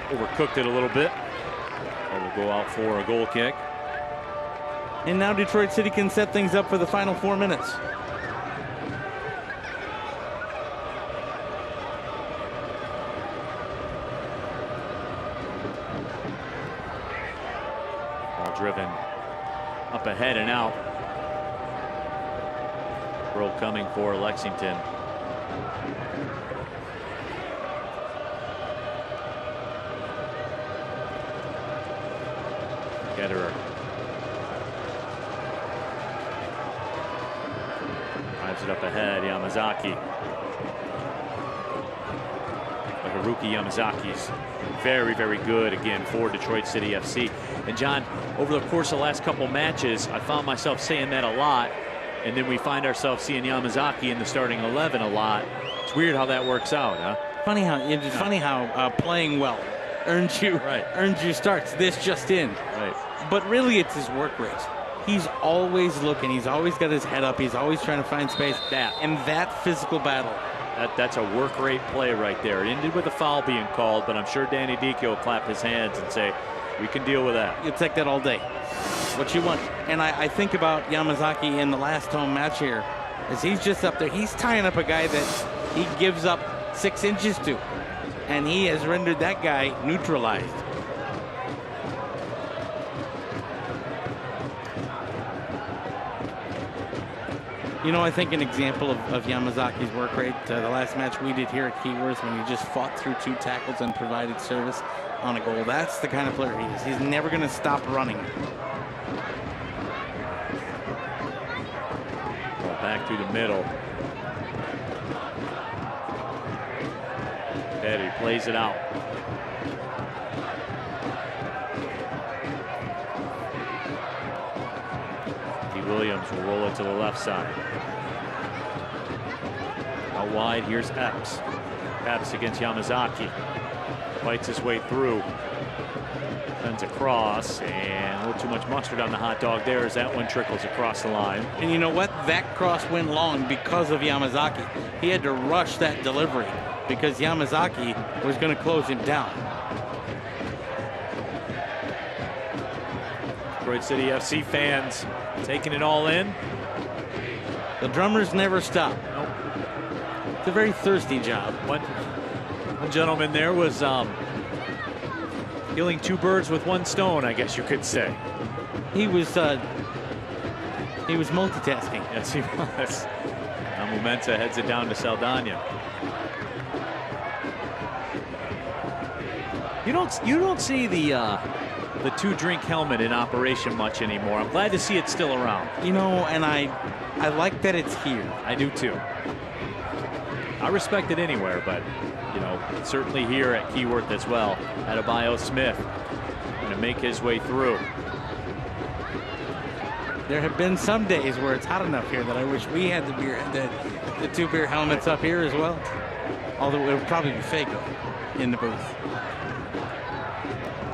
Overcooked it a little bit. But will go out for a goal kick. And now Detroit City can set things up for the final 4 minutes. Ball driven up ahead and out. Throw coming for Lexington. Ketterer drives it up ahead. Yamazaki. But Haruki Yamazaki's very, very good again for Detroit City FC. And John, over the course of the last couple matches, I found myself saying that a lot. And then we find ourselves seeing Yamazaki in the starting 11 a lot. It's weird how that works out, huh? Funny how playing well earns you starts. This just in. Right. But really, it's his work rate. He's always looking. He's always got his head up. He's always trying to find space. And that physical battle. That's a work rate play right there. It ended with a foul being called, but I'm sure Danny Dichio will clap his hands and say, we can deal with that. You'll take that all day. What you want. And I think about Yamazaki in the last home match here, as he's just up there. He's tying up a guy that he gives up 6 inches to. And he has rendered that guy neutralized. You know, I think an example of Yamazaki's work rate, the last match we did here at Keyworth, when he just fought through 2 tackles and provided service on a goal. That's the kind of player he is. He's never going to stop running. Ball back through the middle. Petty plays it out. D. Williams will roll it to the left side. Out wide, here's Epps. Epps against Yamazaki. Fights his way through. Sends across, and a little too much mustard on the hot dog there as that one trickles across the line. And you know what? That cross went long because of Yamazaki. He had to rush that delivery because Yamazaki was going to close him down. Detroit City FC fans taking it all in. The drummers never stop. Nope. It's a very thirsty job. One gentleman there was killing two birds with one stone, I guess you could say. He was multitasking. Yes, he was. Now Momenza heads it down to Saldana. You don't see the two-drink helmet in operation much anymore. I'm glad to see it still around. You know, and I like that it's here. I do too. I respect it anywhere, but you know, certainly here at Keyworth as well. Adebayo Smith going to make his way through. There have been some days where it's hot enough here that I wish we had the two beer helmets up here as well. Although it would probably be Fago in the booth.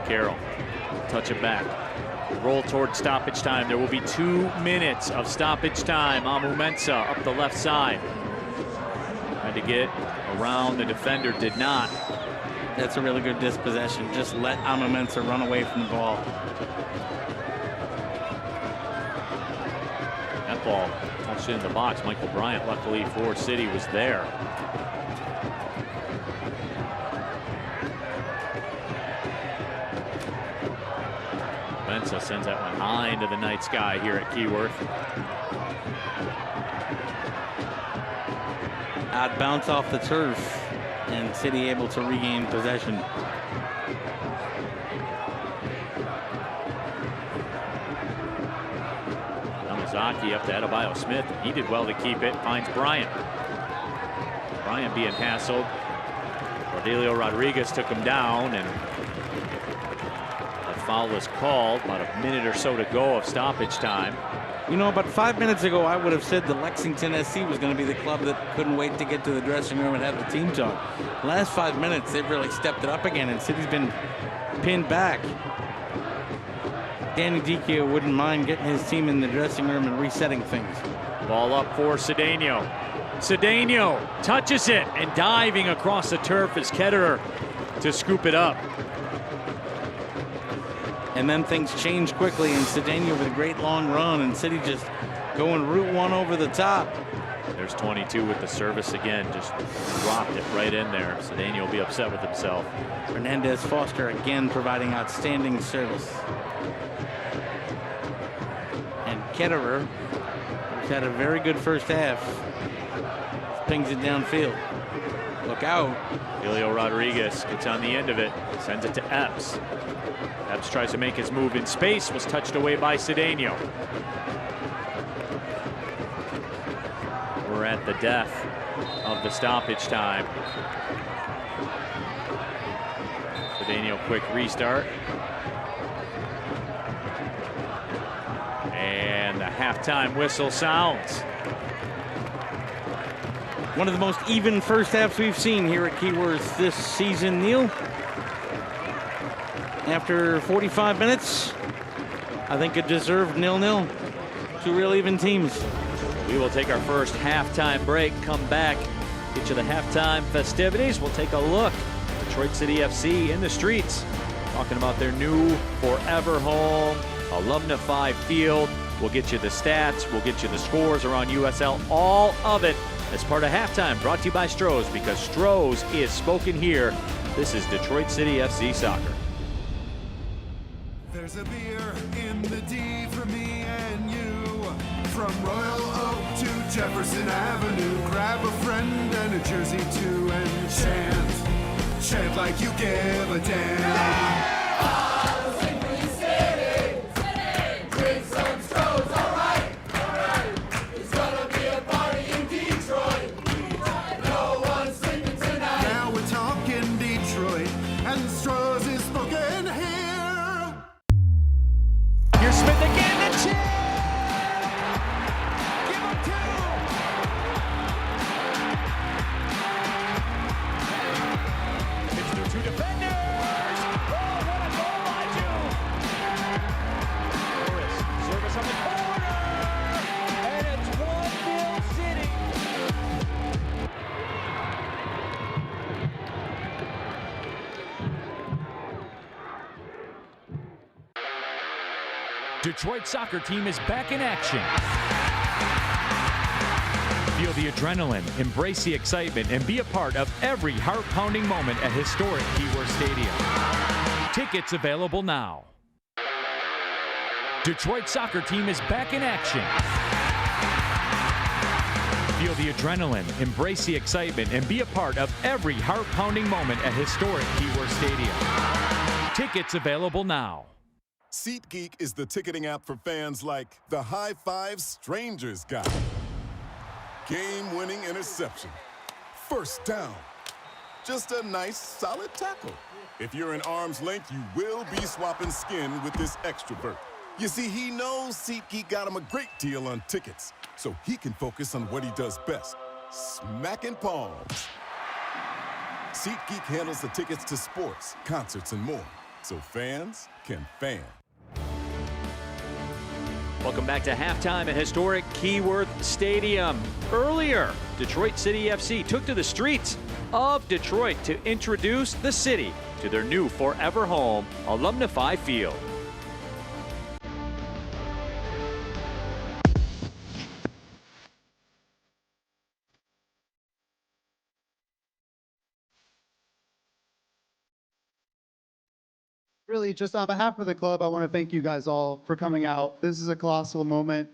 Carroll, touch it back. Roll toward stoppage time. There will be 2 minutes of stoppage time. Amu Mensah up the left side. Tried to get around the defender, did not. That's a really good dispossession. Just let Amu Mensah run away from the ball. That ball touched it in the box. Michael Bryant, luckily for City, was there. Mensah sends that one high into the night sky here at Keyworth. Out bounce off the turf, and City able to regain possession. Yamazaki up to Adebayo Smith. He did well to keep it. Finds Bryant. Bryant being hassled. Rodelio Rodriguez took him down, and a foul was called. About a minute or so to go of stoppage time. You know, about 5 minutes ago, I would have said the Lexington SC was going to be the club that couldn't wait to get to the dressing room and have the team talk. The last 5 minutes, they've really stepped it up again, and City's been pinned back. Danny Dicchio wouldn't mind getting his team in the dressing room and resetting things. Ball up for Cedeno. Cedeno touches it, and diving across the turf is Ketterer to scoop it up. And then things change quickly, and Cedeno with a great long run, and City just going Route 1 over the top. There's 22 with the service again, just dropped it right in there. Cedeno will be upset with himself. Hernandez Foster again providing outstanding service. And Ketterer, who's had a very good first half, pings it downfield. Look out. Julio Rodriguez gets on the end of it, sends it to Epps. Epps tries to make his move in space, was touched away by Cedeno. We're at the death of the stoppage time. Cedeno quick restart. And the halftime whistle sounds. One of the most even first halves we've seen here at Keyworth this season, Neil. After 45 minutes, I think it deserved 0-0. Two real even teams. We will take our first halftime break, come back, get you the halftime festivities. We'll take a look at Detroit City FC in the streets, talking about their new forever home, Alumnify Field. We'll get you the stats, we'll get you the scores around USL, all of it as part of halftime, brought to you by Stroh's, because Stroh's is spoken here. This is Detroit City FC Soccer. There's a beer in the D for me and you. From Royal Oak to Jefferson Avenue. Grab a friend and a jersey too and chant. Chant like you give a damn. Now we're talking Detroit soccer team is back in action. Feel the adrenaline, embrace the excitement, and be a part of every heart-pounding moment at historic Keyworth Stadium. Tickets available now. Detroit soccer team is back in action. Feel the adrenaline, embrace the excitement, and be a part of every heart-pounding moment at historic Keyworth Stadium. Tickets available now. SeatGeek is the ticketing app for fans like the high five strangers got. Game-winning interception. First down. Just a nice, solid tackle. If you're in arm's length, you will be swapping skin with this extrovert. You see, he knows SeatGeek got him a great deal on tickets, so he can focus on what he does best, smacking palms. SeatGeek handles the tickets to sports, concerts, and more, so fans can fan. Welcome back to halftime at historic Keyworth Stadium. Earlier, Detroit City FC took to the streets of Detroit to introduce the city to their new forever home, Alumnify Field. Really, just on behalf of the club, I want to thank you guys all for coming out. This is a colossal moment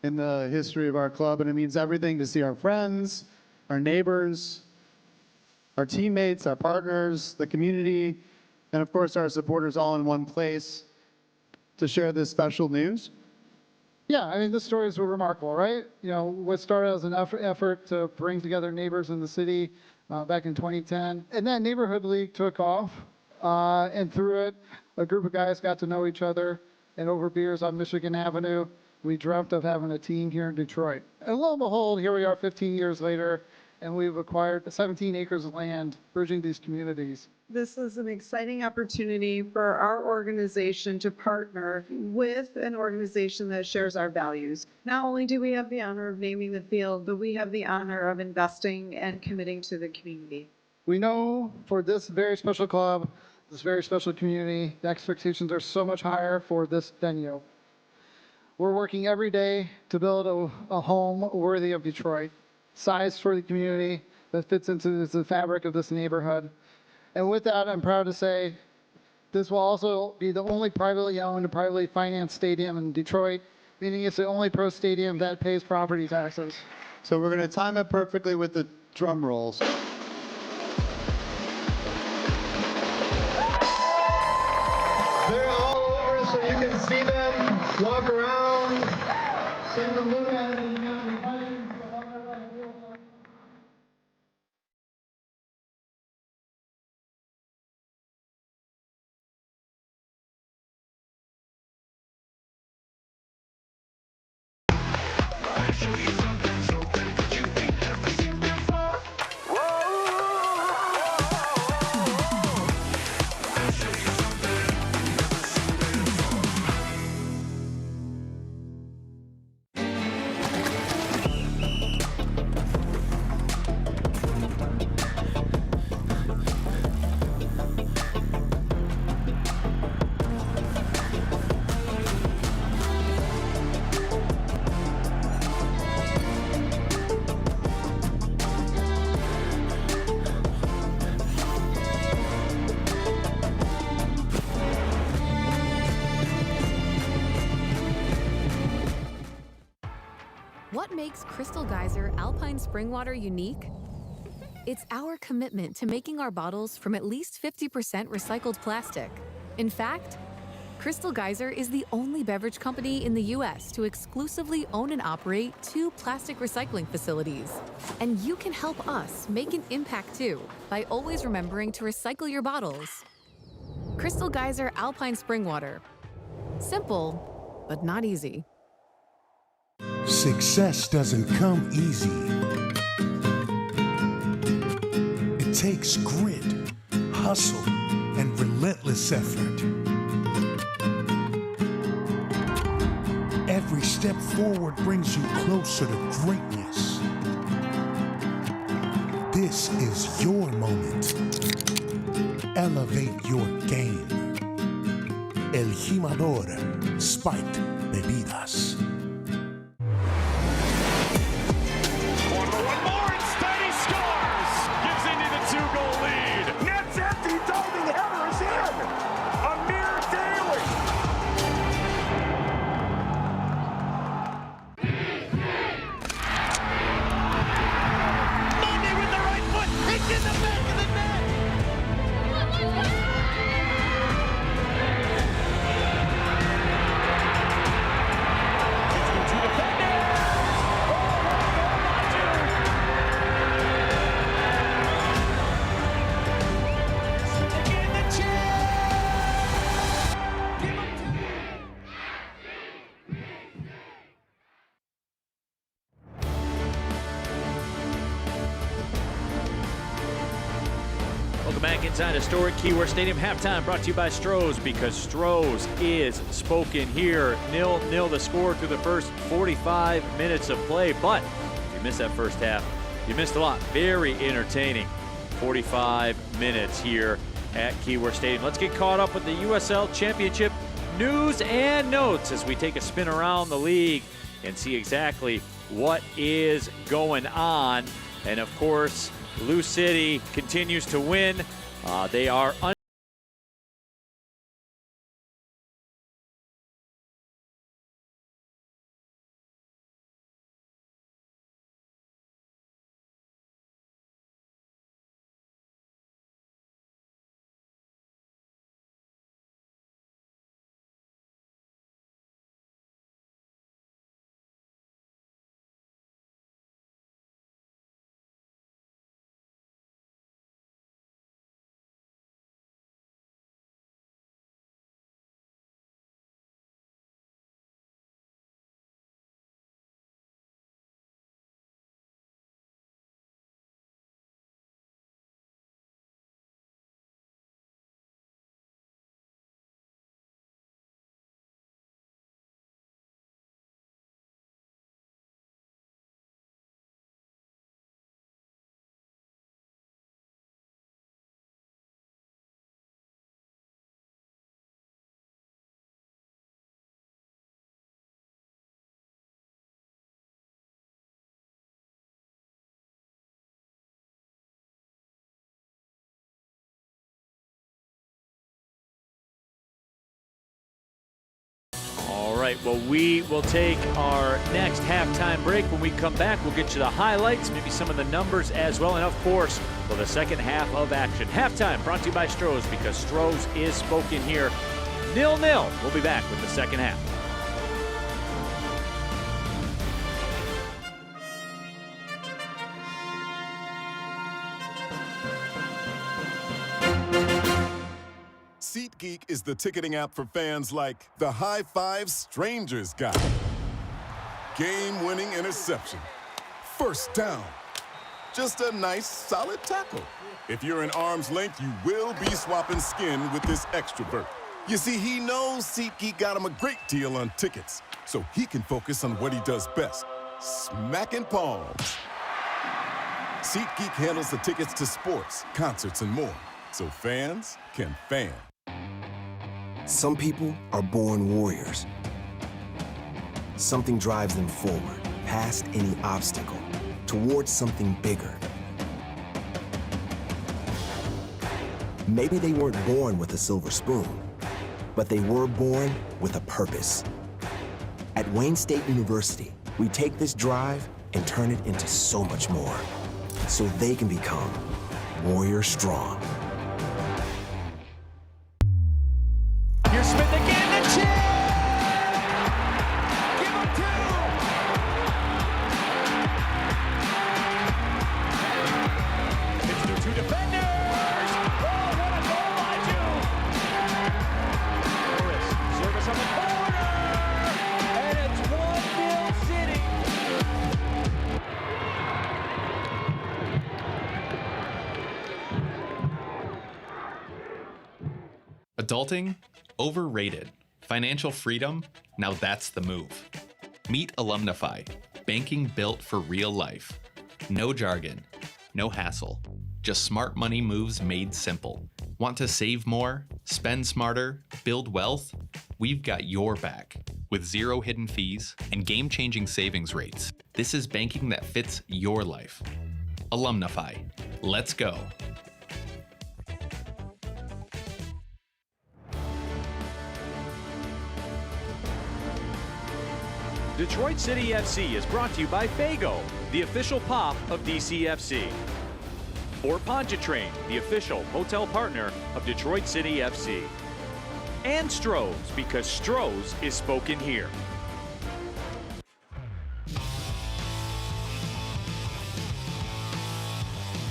in the history of our club, and it means everything to see our friends, our neighbors, our teammates, our partners, the community, and of course our supporters all in one place to share this special news. Yeah, I mean, the stories were remarkable, right? You know, what started as an effort to bring together neighbors in the city back in 2010, and that neighborhood league took off. And through it, a group of guys got to know each other, and over beers on Michigan Avenue, we dreamt of having a team here in Detroit. And lo and behold, here we are 15 years later, and we've acquired 17 acres of land bridging these communities. This is an exciting opportunity for our organization to partner with an organization that shares our values. Not only do we have the honor of naming the field, but we have the honor of investing and committing to the community. We know for this very special club, this very special community, the expectations are so much higher for this venue. We're working every day to build a home worthy of Detroit, sized for the community that fits into the fabric of this neighborhood. And with that, I'm proud to say this will also be the only privately owned and privately financed stadium in Detroit, meaning it's the only pro stadium that pays property taxes. So we're going to time it perfectly with the drum rolls. They're all over so you can see them, walk around, send them look at it, and you got to be fighting for how they're going to feel. What makes Crystal Geyser Alpine Spring Water unique? It's our commitment to making our bottles from at least 50% recycled plastic. In fact, Crystal Geyser is the only beverage company in the U.S. to exclusively own and operate 2 plastic recycling facilities. And you can help us make an impact too by always remembering to recycle your bottles. Crystal Geyser Alpine Spring Water. Simple, but not easy. Success doesn't come easy. It takes grit, hustle, and relentless effort. Every step forward brings you closer to greatness. This is your moment. Elevate your game. El Jimador Spiked Bebidas. Welcome back inside historic Keyworth Stadium. Halftime brought to you by Stroh's, because Stroh's is spoken here. 0-0 the score through the first 45 minutes of play. But if you missed that first half, you missed a lot. Very entertaining 45 minutes here at Keyworth Stadium. Let's get caught up with the USL Championship news and notes as we take a spin around the league and see exactly what is going on. And of course, Lou City continues to win. They are all right. Well, we will take our next halftime break. When we come back, we'll get you the highlights, maybe some of the numbers as well, and of course, for the second half of action. Halftime brought to you by Stroh's, because Stroh's is spoken here. 0-0. We'll be back with the second half. SeatGeek is the ticketing app for fans like the High Five Strangers guy. Game-winning interception. First down. Just a nice, solid tackle. If you're in arm's length, you will be swapping skin with this extrovert. You see, he knows SeatGeek got him a great deal on tickets, so he can focus on what he does best, smacking palms. SeatGeek handles the tickets to sports, concerts, and more, so fans can fan. Some people are born warriors. Something drives them forward, past any obstacle, towards something bigger. Maybe they weren't born with a silver spoon, but they were born with a purpose. At Wayne State University, we take this drive and turn it into so much more, so they can become warrior strong. Here's Smith again, the chip! Give him two! It's through two defenders! Oh, what a goal by Jude! Morris, service on the corner! And it's 1-0 City! Adulting? Overrated. Financial freedom? Now that's the move. Meet Alumnify. Banking built for real life. No jargon. No hassle. Just smart money moves made simple. Want to save more? Spend smarter? Build wealth? we've got your back. With 0 hidden fees and game-changing savings rates, this is banking that fits your life. Alumnify. Let's go. Detroit City FC is brought to you by Fago, the official pop of DCFC. Or Pontchartrain, the official hotel partner of Detroit City FC. And Stroh's, because Stroh's is spoken here.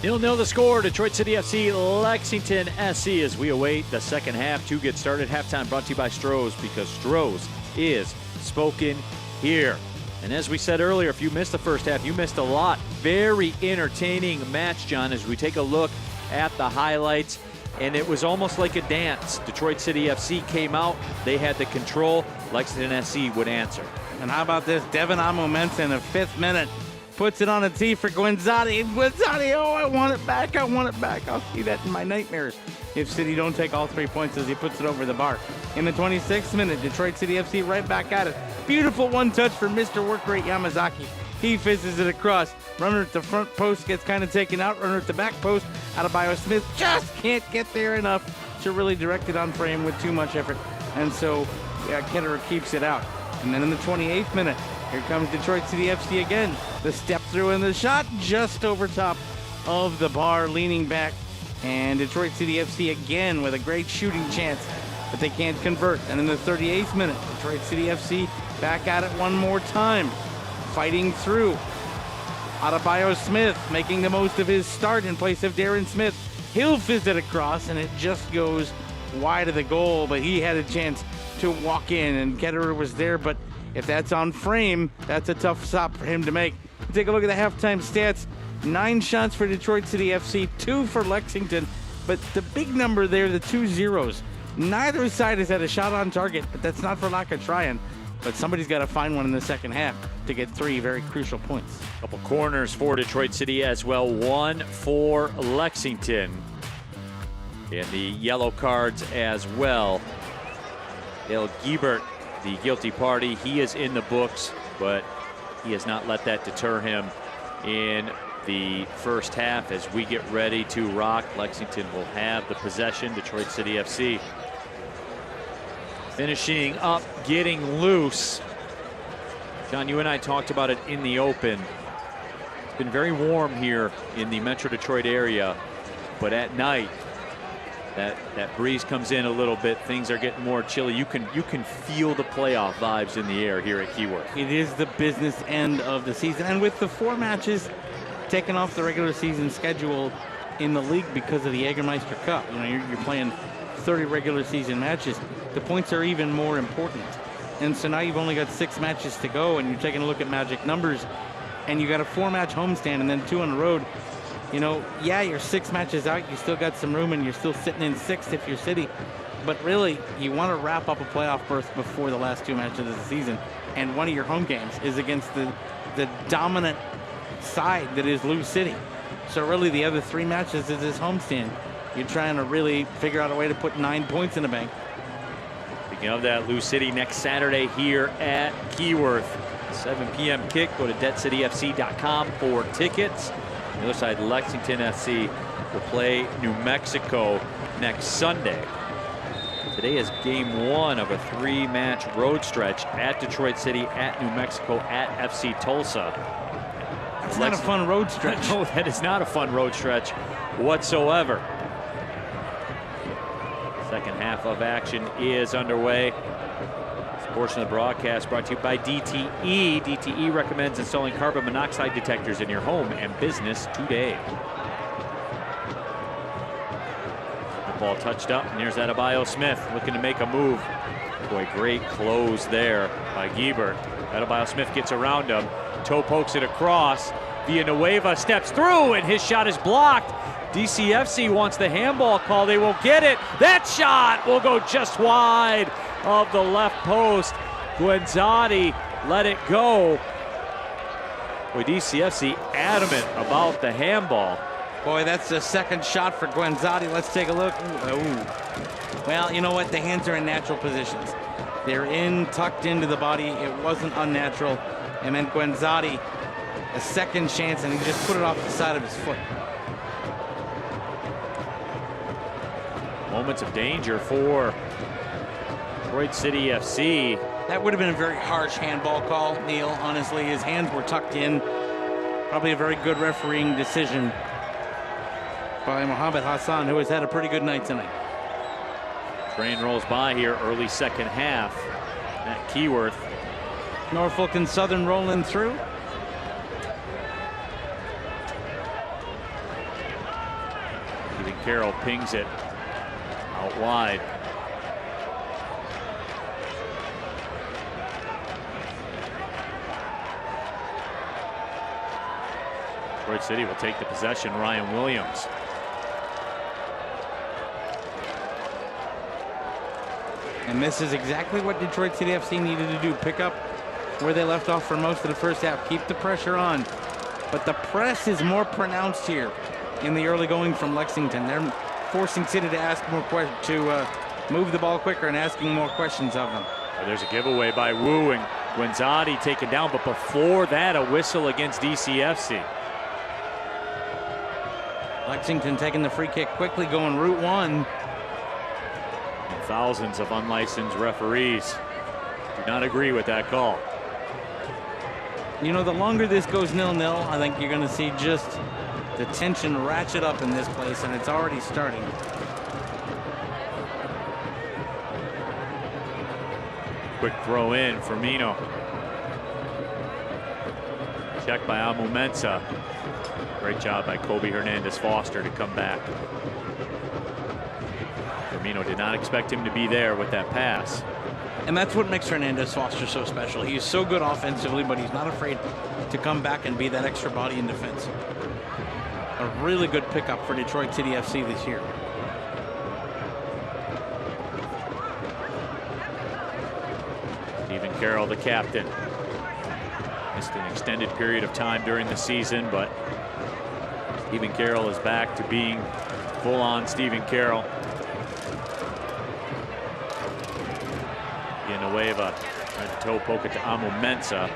0-0 the score, Detroit City FC, Lexington SC, as we await the second half to get started. Halftime brought to you by Stroh's, because Stroh's is spoken here. And as we said earlier, if you missed the first half, you missed a lot. Very entertaining match, John, as we take a look at the highlights. And it was almost like a dance. Detroit City FC came out, they had the control, Lexington SC would answer. And how about this? Devin Amomensa in the 5th minute puts it on a tee for Guenzati. And Guenzati, oh, I want it back, I want it back. I'll see that in my nightmares if City don't take all 3 points as he puts it over the bar. In the 26th minute, Detroit City FC right back at it. Beautiful one touch for Mr. Work Rate Yamazaki. He fizzes it across. Runner at the front post gets kind of taken out. Runner at the back post. Adebayo Smith just can't get there enough to really direct it on frame with too much effort. And so Ketterer keeps it out. And then in the 28th minute, here comes Detroit City FC again. The step through and the shot just over top of the bar, leaning back. And Detroit City FC again with a great shooting chance, but they can't convert. And in the 38th minute, Detroit City FC back at it one more time, fighting through. Adebayo Smith making the most of his start in place of Darren Smith. He'll fizz it across, and it just goes wide of the goal, but he had a chance to walk in, and Ketterer was there, but if that's on frame, that's a tough stop for him to make. Take a look at the halftime stats. 9 shots for Detroit City FC, 2 for Lexington, but the big number there, the 2 zeros. Neither side has had a shot on target, but that's not for lack of trying. But somebody's got to find one in the second half to get 3 very crucial points. Couple corners for Detroit City as well, 1 for Lexington. And the yellow cards as well. Dale Giebert, the guilty party, he is in the books, but he has not let that deter him in the first half. As we get ready to rock, Lexington will have the possession. Detroit City FC finishing up, getting loose. John, you and I talked about it in the open. It's been very warm here in the Metro Detroit area, but at night that breeze comes in a little bit. Things are getting more chilly. You can feel the playoff vibes in the air here at Keyworth. It is the business end of the season, and with the 4 matches taken off the regular season schedule in the league because of the Jägermeister Cup, you know, you're playing 30 regular season matches. The points are even more important, and so now you've only got 6 matches to go, and you're taking a look at magic numbers, and you got a 4-match homestand and then 2 on the road. You know, yeah, you're 6 matches out, you still got some room, and you're still sitting in 6th if you're City, but really you want to wrap up a playoff berth before the last 2 matches of the season, and one of your home games is against the dominant side that is Lou City. So really the other 3 matches is this homestand. You're trying to really figure out a way to put 9 points in the bank. Speaking of that, Lou City next Saturday here at Keyworth. 7 p.m. kick. Go to deadcityfc.com for tickets. On the other side, Lexington SC will play New Mexico next Sunday. Today is game 1 of a 3-match road stretch at Detroit City, at New Mexico, at FC Tulsa. It's not a fun road stretch. No, that is not a fun road stretch whatsoever. Second half of action is underway. This portion of the broadcast brought to you by DTE. DTE recommends installing carbon monoxide detectors in your home and business today. The ball touched up, and here's Adebayo Smith looking to make a move. Boy, great close there by Giebert. Adebayo Smith gets around him. Toe pokes it across. Villanueva steps through, and his shot is blocked. DCFC wants the handball call. They will get it. That shot will go just wide of the left post. Guenzati let it go. Boy, DCFC adamant about the handball. Boy, that's the second shot for Guenzati. Let's take a look. Ooh. Well, you know what? The hands are in natural positions. They're in, tucked into the body. It wasn't unnatural. And then Guenzati, a second chance, and he just put it off the side of his foot. Moments of danger for Detroit City FC. That would have been a very harsh handball call, Neil. Honestly, his hands were tucked in. Probably a very good refereeing decision by Mohamed Hassan, who has had a pretty good night tonight. Train rolls by here early second half at Keyworth. Norfolk and Southern rolling through. Stephen Carroll pings it out wide. Detroit City will take the possession. Ryan Williams. And this is exactly what Detroit City FC needed to do. Pick up where they left off for most of the first half. Keep the pressure on. But the press is more pronounced here in the early going from Lexington. They're forcing City to ask more questions, to move the ball quicker and asking more questions of them. There's a giveaway by Wu, and Guenzati taken down, but before that, a whistle against DCFC. Lexington taking the free kick quickly, going route one. And thousands of unlicensed referees do not agree with that call. You know, the longer this goes 0-0, I think you're going to see just the tension ratchet up in this place, and it's already starting. Quick throw in, Firmino. Check by Amu Mensah. Great job by Kobe Hernandez-Foster to come back. Firmino did not expect him to be there with that pass. And that's what makes Hernandez-Foster so special. He is so good offensively, but he's not afraid to come back and be that extra body in defense. A really good pickup for Detroit City FC this year. Stephen Carroll, the captain. Missed an extended period of time during the season, but Stephen Carroll is back to being full-on Stephen Carroll. Villanueva tried to toe poke it to Amu Mensah.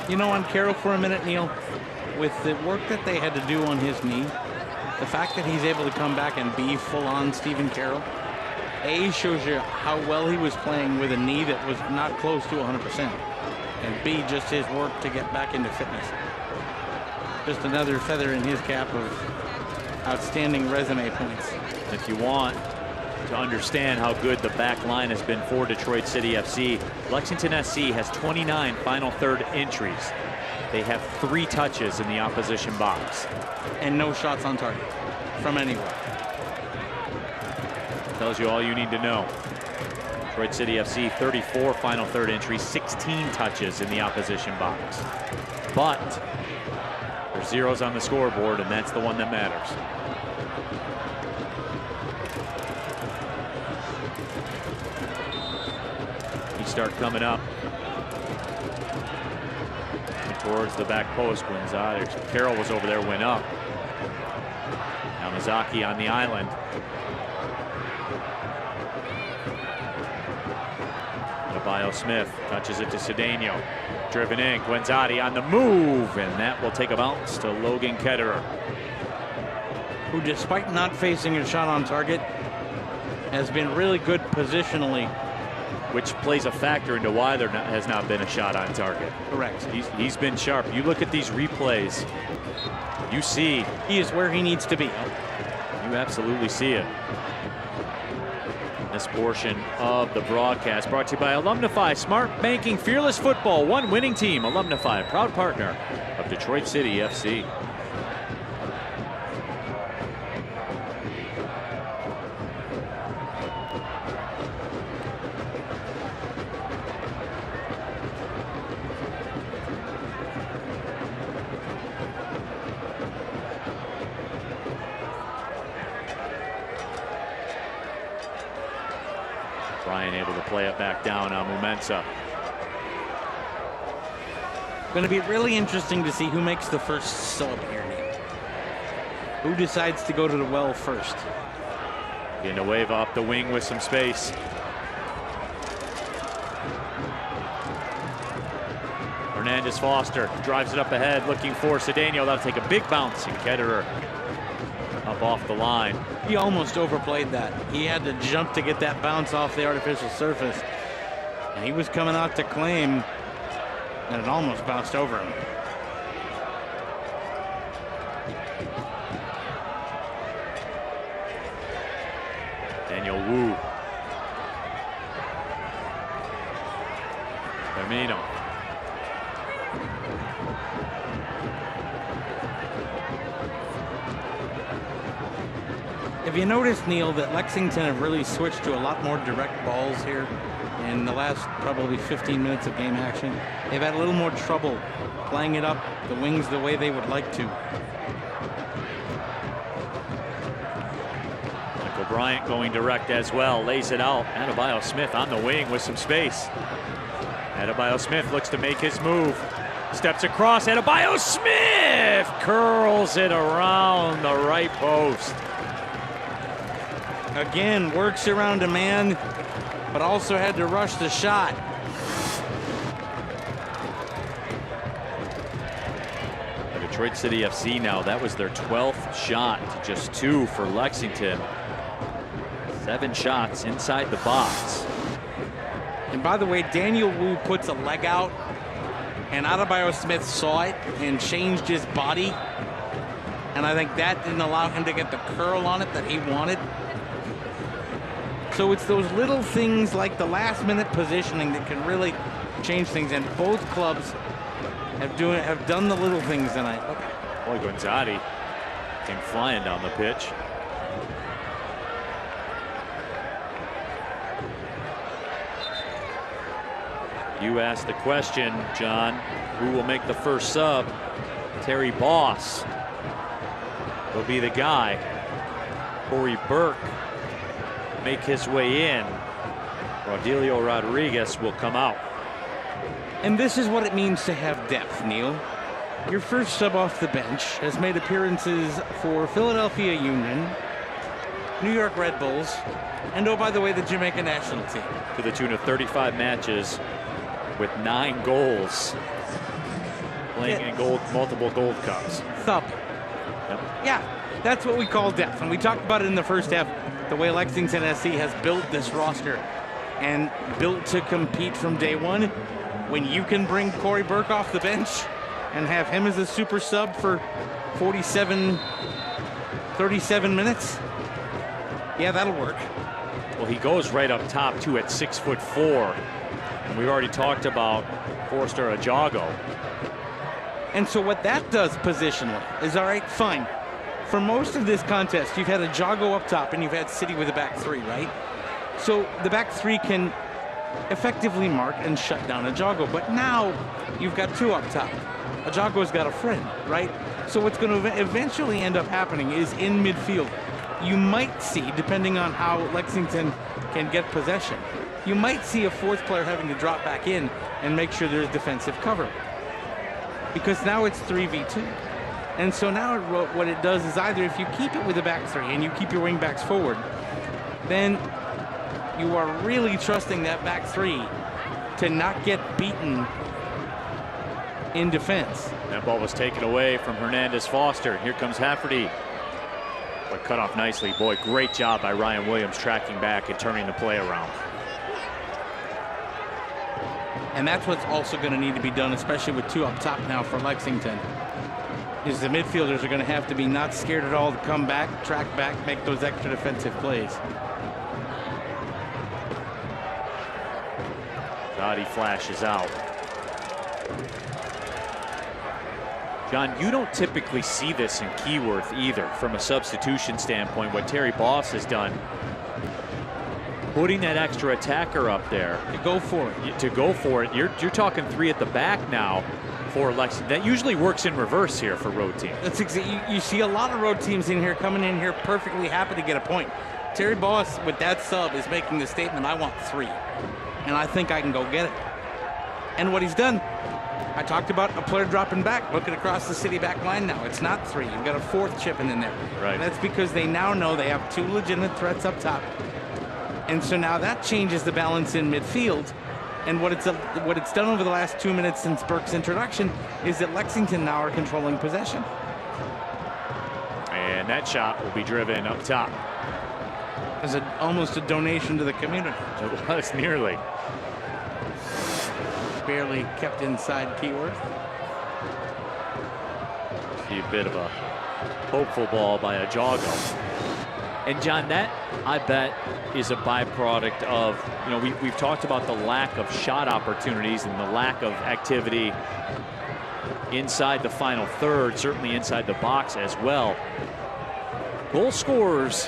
You know, on Carroll for a minute, Neil, with the work that they had to do on his knee, the fact that he's able to come back and be full-on Stephen Carroll, A, shows you how well he was playing with a knee that was not close to 100%. And B, just his work to get back into fitness. Just another feather in his cap of outstanding resume points. If you want to understand how good the back line has been for Detroit City FC, Lexington SC has 29 final third entries. They have 3 touches in the opposition box. And no shots on target from anywhere. Tells you all you need to know. Detroit City FC, 34 final third entries, 16 touches in the opposition box. But there's zeros on the scoreboard, and that's the one that matters. Start coming up and towards the back post. Carroll was over there, went up. Yamazaki on the island. Adebayo Smith touches it to Cedeno. Driven in, Guenzati on the move, and that will take a bounce to Logan Ketterer, who, despite not facing a shot on target, has been really good positionally, which plays a factor into why there has not been a shot on target. Correct. He's been sharp. You look at these replays, you see he is where he needs to be. You absolutely see it. This portion of the broadcast brought to you by Alumnify, smart banking, fearless football, one winning team. Alumnify, proud partner of Detroit City FC. Ryan able to play it back down on Mensah. Going to be really interesting to see who makes the first sub here. Who decides to go to the well first? Villanueva up the wing with some space. Hernandez Foster drives it up ahead, looking for Cedeno. That'll take a big bounce, and Ketterer up off the line. He almost overplayed that. He had to jump to get that bounce off the artificial surface. And he was coming out to claim, and it almost bounced over him. Daniel Wu. Firmino. Have you noticed, Neil, that Lexington have really switched to a lot more direct balls here in the last probably 15 minutes of game action? They've had a little more trouble playing it up the wings the way they would like to. Michael Bryant going direct as well, lays it out. Adebayo Smith on the wing with some space. Adebayo Smith looks to make his move. Steps across, Adebayo Smith curls it around the right post. Again, works around a man, but also had to rush the shot. Detroit City FC now, that was their 12th shot to just 2 for Lexington. 7 shots inside the box. And by the way, Daniel Wu puts a leg out, and Adebayo Smith saw it and changed his body. And I think that didn't allow him to get the curl on it that he wanted. So it's those little things like the last minute positioning that can really change things, and both clubs have done the little things tonight. Boy, Gonzatti came flying down the pitch. You asked the question, John, who will make the first sub? Terry Boss will be the guy. Corey Burke make his way in. Rodelio Rodriguez will come out. And this is what it means to have depth, Neil. Your first sub off the bench has made appearances for Philadelphia Union, New York Red Bulls, and oh, by the way, the Jamaica national team. To the tune of 35 matches with 9 goals. Playing in multiple gold cups. Sub. Yep. Yeah, that's what we call depth. And we talked about it in the first half, the way Lexington SC has built this roster and built to compete from day one. When you can bring Corey Burke off the bench and have him as a super sub for 37 minutes, yeah, that'll work. Well, he goes right up top too at 6'4". And we've already talked about Forster Ajago. And so what that does positionally is, all right, fine. For most of this contest, you've had Ajago up top and you've had City with a back 3, right? So the back 3 can effectively mark and shut down Ajago. But now you've got 2 up top. Ajago's got a friend, right? So what's going to eventually end up happening is in midfield, you might see, depending on how Lexington can get possession, you might see a 4th player having to drop back in and make sure there's defensive cover. Because now it's 3v2. And so now what it does is, either if you keep it with a back 3 and you keep your wing backs forward, then you are really trusting that back 3 to not get beaten in defense. That ball was taken away from Hernandez Foster. Here comes Hafferty. But cut off nicely. Boy, great job by Ryan Williams tracking back and turning the play around. And that's what's also going to need to be done, especially with 2 up top now for Lexington, is the midfielders are going to have to be not scared at all to come back, track back, make those extra defensive plays. Dottie flashes out. John, you don't typically see this in Keyworth either, from a substitution standpoint, what Terry Boss has done. Putting that extra attacker up there. To go for it. To go for it. You're talking 3 at the back now for Lexington. That usually works in reverse here for road teams. That's you see a lot of road teams in here coming in here perfectly happy to get a point. Terry Boss with that sub is making the statement, I want 3. And I think I can go get it. And what he's done, I talked about a player dropping back, looking across the City back line now. It's not 3. You've got a 4th chipping in there. Right. And that's because they now know they have 2 legitimate threats up top. And so now that changes the balance in midfield. And what it's done over the last 2 minutes since Burke's introduction is that Lexington now are controlling possession. And that shot will be driven up top. As almost a donation to the community. It was nearly. Barely kept inside Keyworth. See a bit of a hopeful ball by a Jago. And John, that I bet is a byproduct of, you know, we've talked about the lack of shot opportunities and the lack of activity inside the final third, certainly inside the box as well. Goal scorers,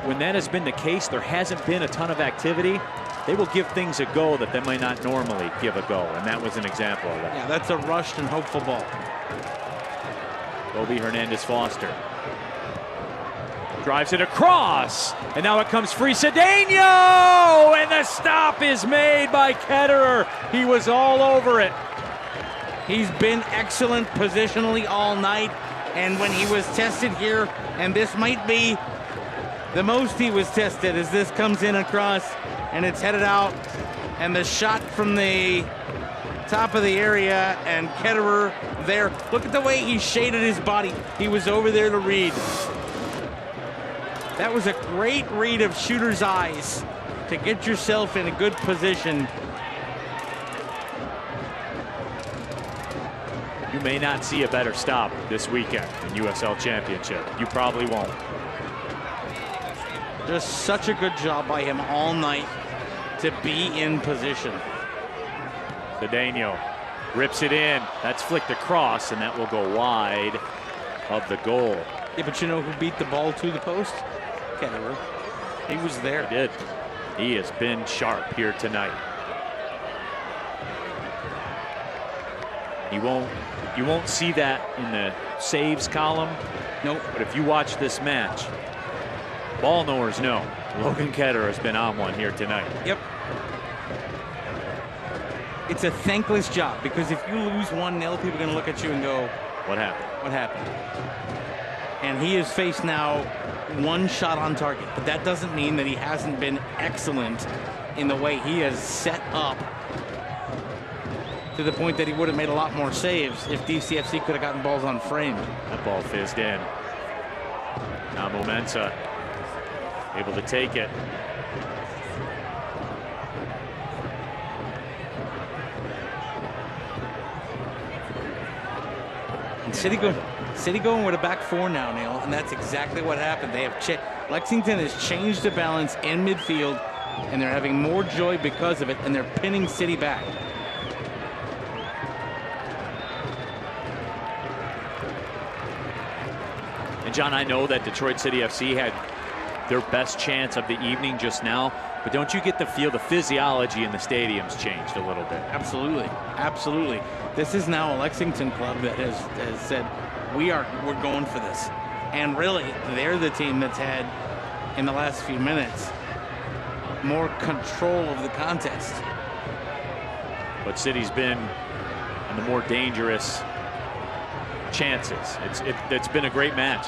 when that has been the case, there hasn't been a ton of activity. They will give things a go that they might not normally give a go, and that was an example of that. Yeah, that's a rushed and hopeful ball. Kobe Hernandez-Foster drives it across, and now it comes free. Cedeno, and the stop is made by Ketterer. He was all over it. He's been excellent positionally all night, and when he was tested here, and this might be the most he was tested, as this comes in across, and it's headed out, and the shot from the top of the area, and Ketterer there. Look at the way he shaded his body. He was over there to read. That was a great read of shooter's eyes to get yourself in a good position. You may not see a better stop this weekend in USL Championship. You probably won't. Just such a good job by him all night to be in position. Cedeno rips it in. That's flicked across, and that will go wide of the goal. Yeah, but you know who beat the ball to the post? Ketterer. He was there. He did. He has been sharp here tonight. You won't see that in the saves column. Nope. But if you watch this match, ball knowers know Logan Ketterer has been on one here tonight. Yep. It's a thankless job, because if you lose 1-0, people are going to look at you and go, what happened? What happened? And he has faced now one shot on target, but that doesn't mean that he hasn't been excellent in the way he has set up, to the point that he would have made a lot more saves if DCFC could have gotten balls on frame. That ball fizzed in. Now Momensa able to take it. And City going with a back four now, Neil, and that's exactly what happened. They have Lexington has changed the balance in midfield, and they're having more joy because of it, and they're pinning City back. And John, I know that Detroit City FC had their best chance of the evening just now, but don't you get the feel the physiology in the stadium's changed a little bit? Absolutely, absolutely. This is now a Lexington club that has said, we're going for this. And really, they're the team that's had, in the last few minutes, more control of the contest. But City's been in the more dangerous chances. It's been a great match.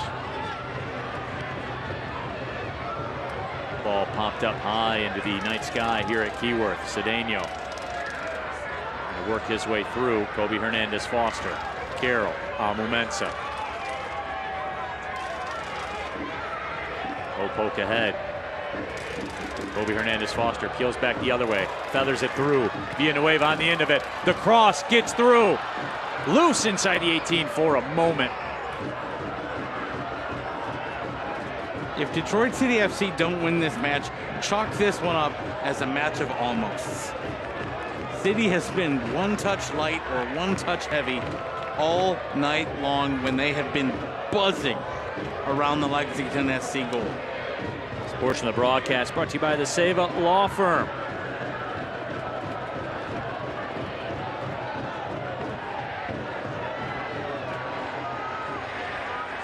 Ball popped up high into the night sky here at Keyworth. Cedeno will work his way through. Kobe Hernandez-Foster. Carroll. Momensa. Low poke ahead. Kobe Hernandez-Foster peels back the other way. Feathers it through. Villanueva on the end of it. The cross gets through. Loose inside the 18 for a moment. If Detroit City FC don't win this match, chalk this one up as a match of almosts. City has been one touch light or one touch heavy all night long when they have been buzzing around the Lexington SC goal. This portion of the broadcast brought to you by the Seva Law Firm.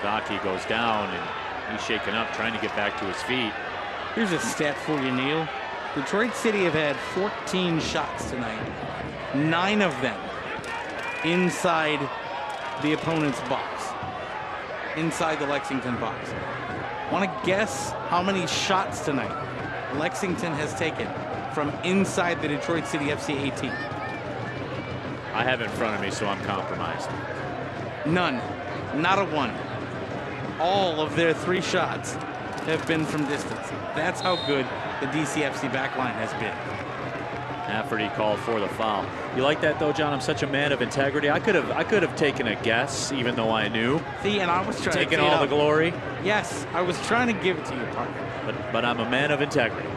Zaki goes down and he's shaken up, trying to get back to his feet. Here's a stat for you, Neil. Detroit City have had 14 shots tonight. 9 of them inside the opponent's box. Inside the Lexington box. Want to guess how many shots tonight Lexington has taken? from inside the Detroit City FC 18. I have it in front of me, so I'm compromised. None. Not a one. All of their 3 shots have been from distance. That's how good the DCFC backline has been. Afferty called for the foul. You like that though, John? I'm such a man of integrity. I could have taken a guess, even though I knew. See, and I was trying taking to all the glory. Yes, I was trying to give it to you, Parker. But I'm a man of integrity.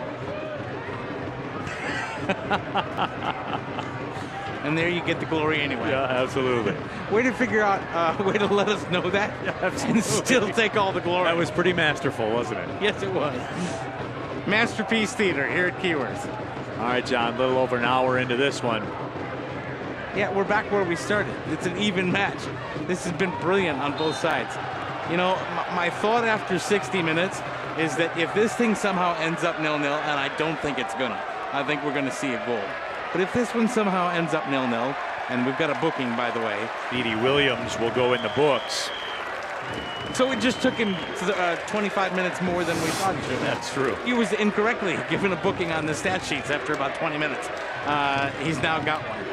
And there you get the glory anyway. Yeah, absolutely. Way to figure out, way to let us know that, and still take all the glory. That was pretty masterful, wasn't it? Yes, it was. Masterpiece Theater here at Keyworth. All right, John, a little over an hour into this one. Yeah, we're back where we started. It's an even match. This has been brilliant on both sides. You know, my thought after 60 minutes is that if this thing somehow ends up 0-0, and I don't think it's gonna, I think we're gonna see a goal. But if this one somehow ends up 0-0, and we've got a booking, by the way. Speedy Williams will go in the books. So it just took him 25 minutes more than we thought it should. That's true. He was incorrectly given a booking on the stat sheets after about 20 minutes. He's now got one.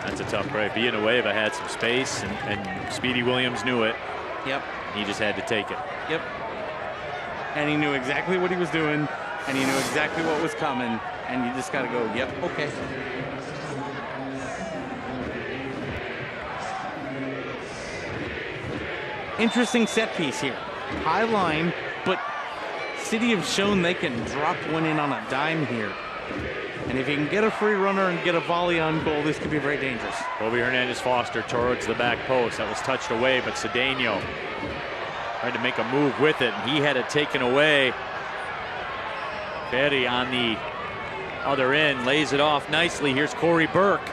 That's a tough break. Villanueva had some space, and Speedy Williams knew it. Yep. He just had to take it. Yep. And he knew exactly what he was doing, and he knew exactly what was coming, and you just got to go, yep, okay. Interesting set piece here. High line, but City have shown they can drop one in on a dime here. And if you can get a free runner and get a volley on goal, this could be very dangerous. Kobe Hernandez-Foster towards the back post. That was touched away, but Cedeno tried to make a move with it, and he had it taken away. Ferry on the other end lays it off nicely. Here's Corey Burke.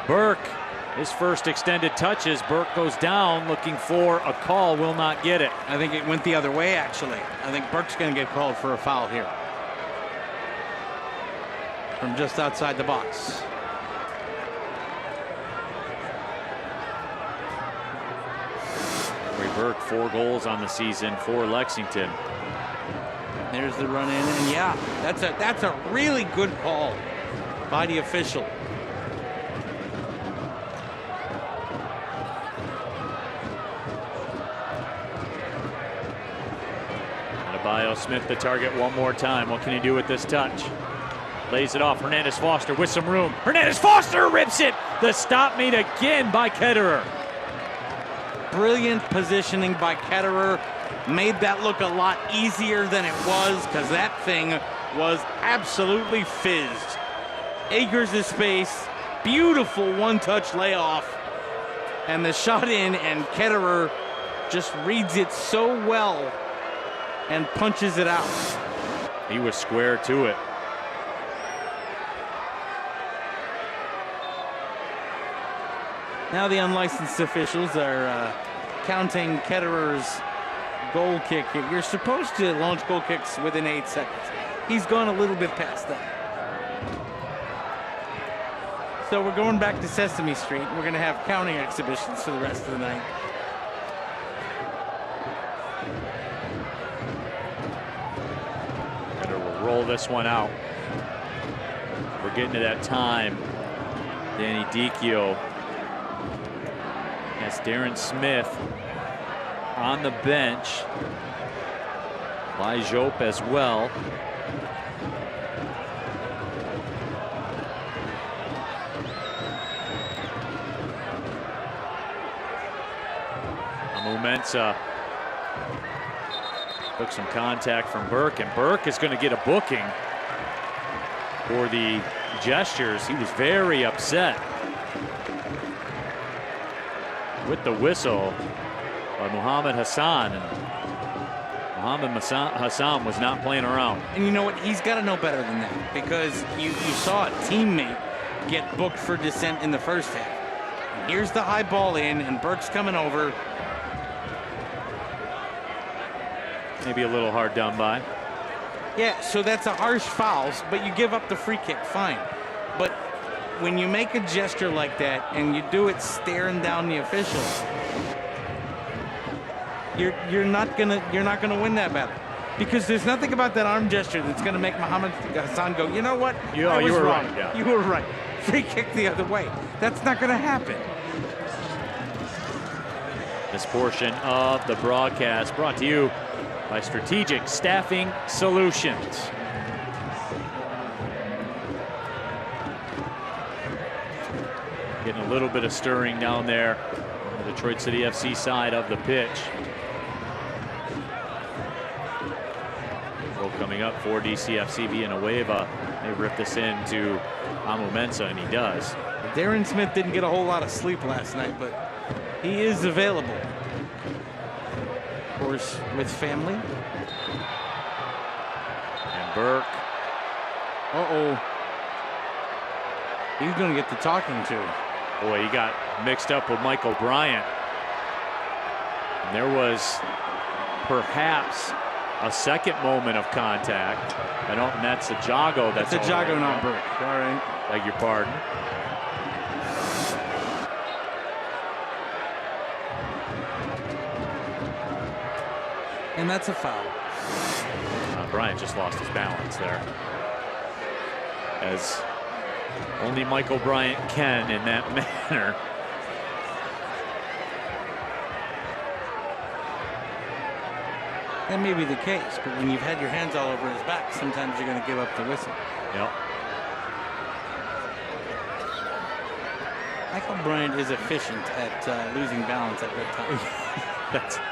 Burke, his first extended touches. Burke goes down looking for a call, will not get it. I think it went the other way, actually. I think Burke's going to get called for a foul here. From just outside the box. Corey Burke, 4 goals on the season for Lexington. There's the run in, and yeah, that's a really good call by the official. Adebayo Smith the target one more time. What can he do with this touch? Lays it off. Hernandez-Foster with some room. Hernandez-Foster rips it. The stop made again by Ketterer. Brilliant positioning by Ketterer. Made that look a lot easier than it was, because that thing was absolutely fizzed. Acres of space. Beautiful one-touch layoff. And the shot in, and Ketterer just reads it so well and punches it out. He was square to it. Now the unlicensed officials are counting Ketterer's goal kick. You're supposed to launch goal kicks within 8 seconds. He's gone a little bit past that. So we're going back to Sesame Street. We're going to have counting exhibitions for the rest of the night. Ketterer will roll this one out. We're getting to that time. Danny Dicchio. That's Darren Smith on the bench. Jope as well. Amumensa took some contact from Burke, and Burke is going to get a booking for the gestures. He was very upset with the whistle by Mohammed Hassan. And Mohammed Hassan was not playing around. And you know what? He's got to know better than that, because you saw a teammate get booked for dissent in the first half. And here's the high ball in, and Burke's coming over. Maybe a little hard done by. Yeah, so that's a harsh foul, but you give up the free kick, fine. But when you make a gesture like that and you do it staring down the official, you're not gonna win that battle. because there's nothing about that arm gesture that's going to make Mohamed Hassan go, you know what? You I was were wrong. right. Yeah. You were right. Free kick the other way. That's not going to happen. This portion of the broadcast brought to you by Strategic Staffing Solutions. Getting a little bit of stirring down there on the Detroit City FC side of the pitch. Goal coming up for DCFC Villanueva. They rip this into Amu Mensah, and he does. Darren Smith didn't get a whole lot of sleep last night, but he is available. Of course, with family. And Burke. Uh-oh. He's going to get the talking to. Boy, he got mixed up with Michael Bryant. And there was perhaps a second moment of contact. And that's a Jago. That's a Jago, right, not Burke. All right. Beg your pardon. And that's a foul. Bryant just lost his balance there. As only Michael Bryant can in that manner. That may be the case, but when you've had your hands all over his back, sometimes you're going to give up the whistle. Yep. Michael Bryant is efficient at losing balance at good times.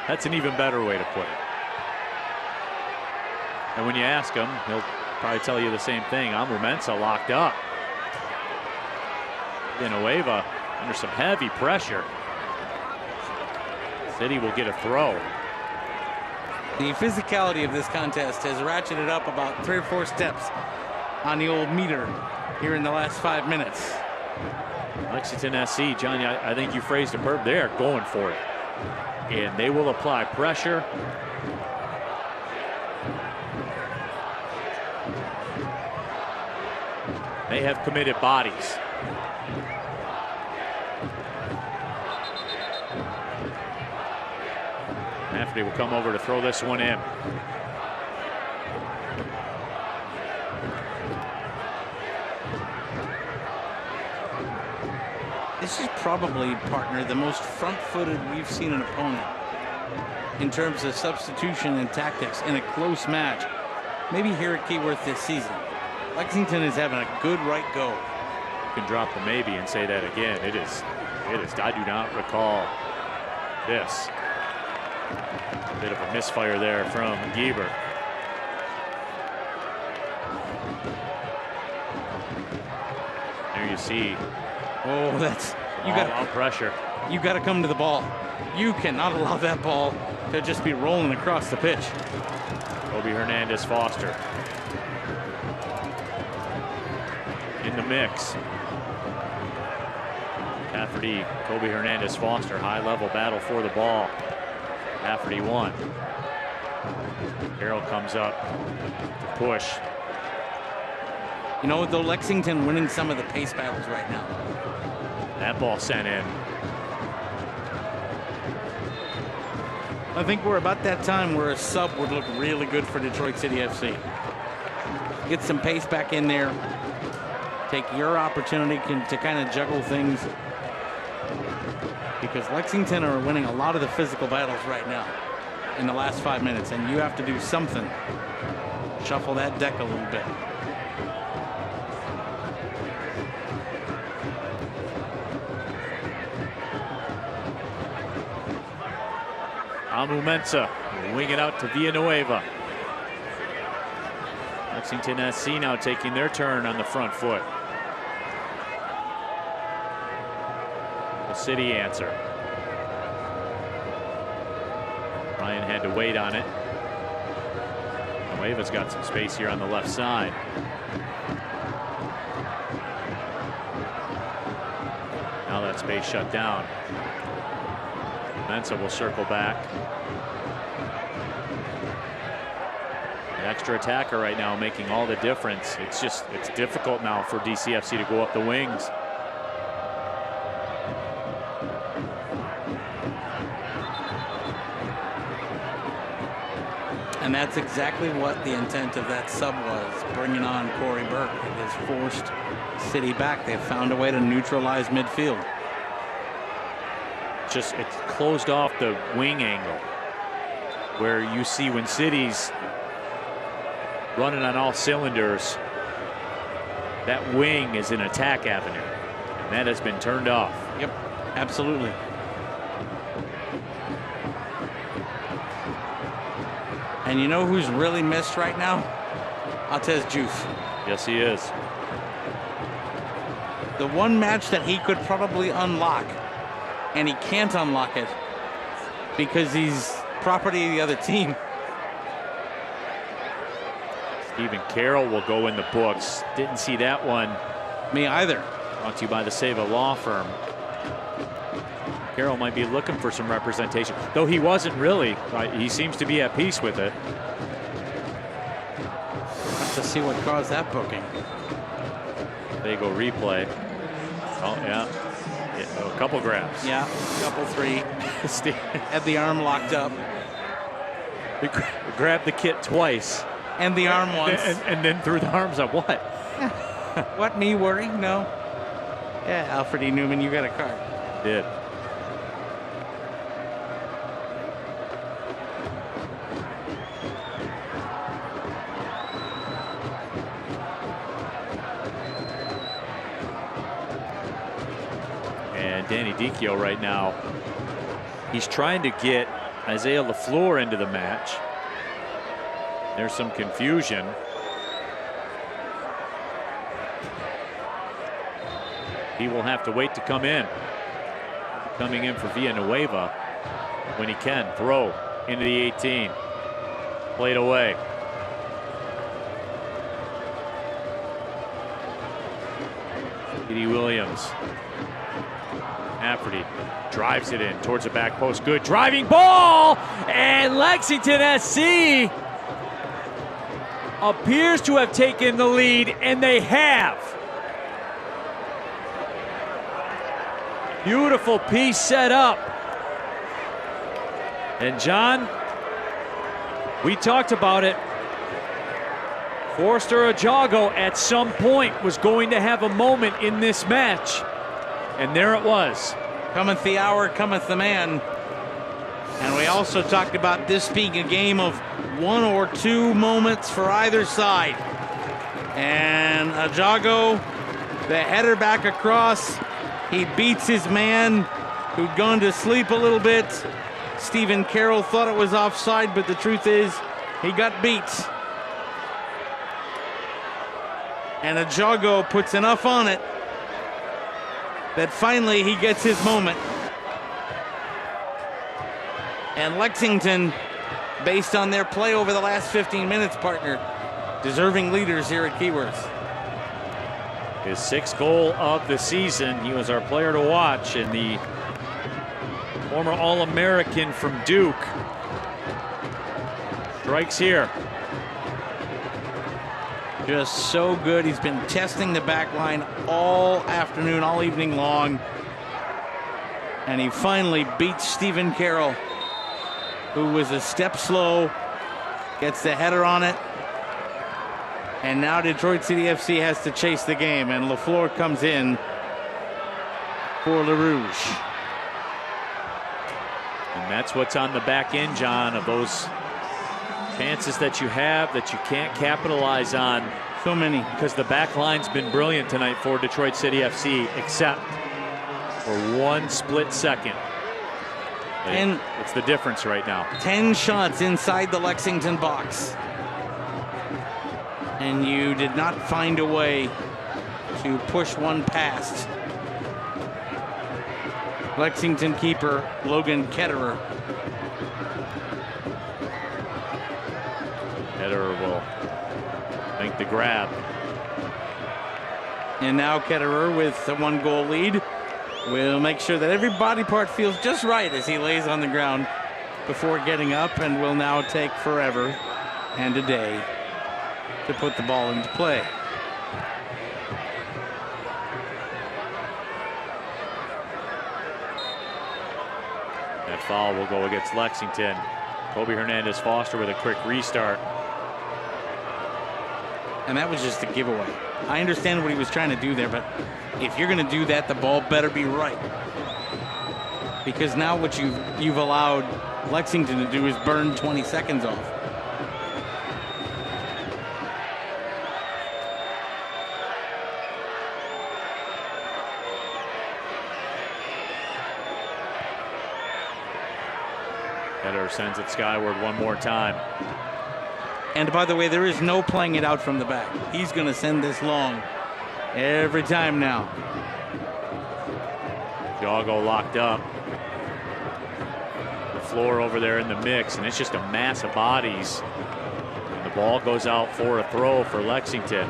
That's an even better way to put it. And when you ask him, he'll probably tell you the same thing. Amu Mensah locked up. Villanueva under some heavy pressure. City will get a throw. The physicality of this contest has ratcheted up about 3 or 4 steps on the old meter here in the last 5 minutes. Lexington SC, Johnny, I think you phrased it perfect. They're going for it. And they will apply pressure. They have committed bodies. Rafferty will come over to throw this one in. This is probably, partner, the most front-footed we've seen an opponent in terms of substitution and tactics in a close match. Maybe here at Keyworth this season. Lexington is having a good right go. You can drop the maybe and say that again. It is. I do not recall this. A bit of a misfire there from Gieber. There you see. Oh, that's you got pressure. You got to come to the ball. You cannot allow that ball to just be rolling across the pitch. Kobe Hernandez Foster in the mix. Rafferty, Kobe Hernandez Foster, high level battle for the ball. Rafferty won. Carroll comes up to push. You know, though, Lexington winning some of the pace battles right now. That ball sent in. I think we're about that time where a sub would look really good for Detroit City FC. Get some pace back in there. Take your opportunity to kind of juggle things. Because Lexington are winning a lot of the physical battles right now in the last 5 minutes, and you have to do something. Shuffle that deck a little bit. Amu Mensah wing it out to Villanueva. Lexington SC now taking their turn on the front foot. The City answer. Ryan had to wait on it. Villanueva's got some space here on the left side. Now that space shut down. Mensah will circle back. The extra attacker right now making all the difference. It's difficult now for DCFC to go up the wings. And that's exactly what the intent of that sub was, bringing on Corey Burke. It has forced City back. They've found a way to neutralize midfield. It's closed off the wing angle where you see when City's running on all cylinders, that wing is an attack avenue, and that has been turned off. Yep, absolutely. And you know who's really missed right now? Altez Diouf. Yes, he is. The one match that he could probably unlock, and he can't unlock it because he's property of the other team. Stephen Carroll will go in the books. Didn't see that one. Me either. Brought to you by the Save a Law Firm. Carroll might be looking for some representation, though he wasn't really. He seems to be at peace with it. Let's see what caused that booking. They go replay. Oh, yeah. A couple grabs. Yeah, a couple three. Had the arm locked up. He grabbed the kit twice. And the arm once. And then threw the arms up. What? What, me worry? No. Yeah, Alfred E. Newman, you got a card. Did. And Danny Dicchio right now, he's trying to get Isaiah LaFleur into the match. There's some confusion. He will have to wait to come in. Coming in for Villanueva when he can. Throw into the 18. Played away. Edie Williams. Afferty drives it in towards the back post. Good driving ball, and Lexington SC appears to have taken the lead, and they have. Beautiful piece set up. And John, we talked about it. Forster Ajago at some point was going to have a moment in this match. And there it was. Cometh the hour, cometh the man. And we also talked about this being a game of one or two moments for either side. And Ajago, the header back across. He beats his man who'd gone to sleep a little bit. Stephen Carroll thought it was offside, but the truth is he got beat. And Ajago puts enough on it that finally he gets his moment. And Lexington, based on their play over the last 15 minutes, partner, deserving leaders here at Keyworth. His sixth goal of the season. He was our player to watch, and the former All-American from Duke strikes here. Just so good. He's been testing the back line all afternoon, all evening long. And he finally beats Stephen Carroll, who was a step slow, gets the header on it. And now Detroit City FC has to chase the game, and LaFleur comes in for Le Rouge. And that's what's on the back end, John, of those chances that you have that you can't capitalize on. So many. Because the back line's been brilliant tonight for Detroit City FC, except for one split second. And it's the difference right now. 10 shots inside the Lexington box. And you did not find a way to push one past Lexington keeper Logan Ketterer. Ketterer will make the grab. And now Ketterer, with a 1-goal lead, will make sure that every body part feels just right as he lays on the ground before getting up, and will now take forever and a day to put the ball into play. That foul will go against Lexington. Kobe Hernandez-Foster with a quick restart. And that was just a giveaway. I understand what he was trying to do there, but if you're going to do that, the ball better be right. Because now what you've allowed Lexington to do is burn 20 seconds off. Header sends it skyward one more time. And by the way, there is no playing it out from the back. He's going to send this long every time now. Jago locked up. The floor over there in the mix, and it's just a mass of bodies. And the ball goes out for a throw for Lexington.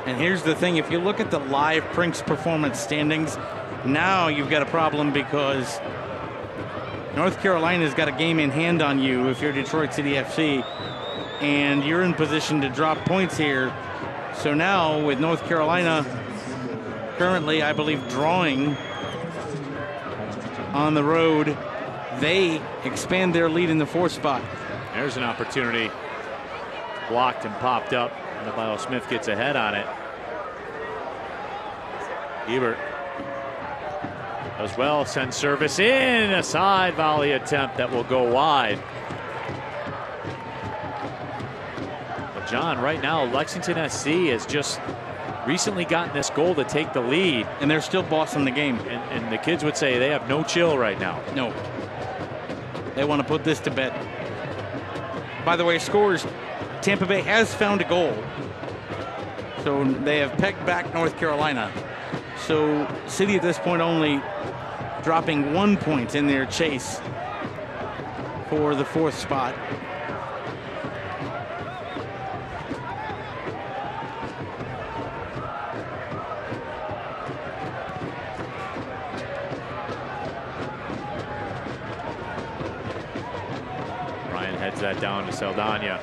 And here's the thing, if you look at the live Prinks performance standings, now you've got a problem because North Carolina's got a game in hand on you if you're Detroit City FC, and you're in position to drop points here. So now with North Carolina currently, I believe, drawing on the road, they expand their lead in the 4th spot. There's an opportunity. Blocked and popped up. And Lyle Smith gets ahead on it. Ebert as well, sends service in. A side volley attempt that will go wide. But John, right now, Lexington SC has just recently gotten this goal to take the lead. And they're still bossing the game. And the kids would say they have no chill right now. No. They want to put this to bed. By the way, scores, Tampa Bay has found a goal. So they have pegged back North Carolina. So City at this point only dropping 1 point in their chase for the 4th spot. Ryan heads that down to Saldana.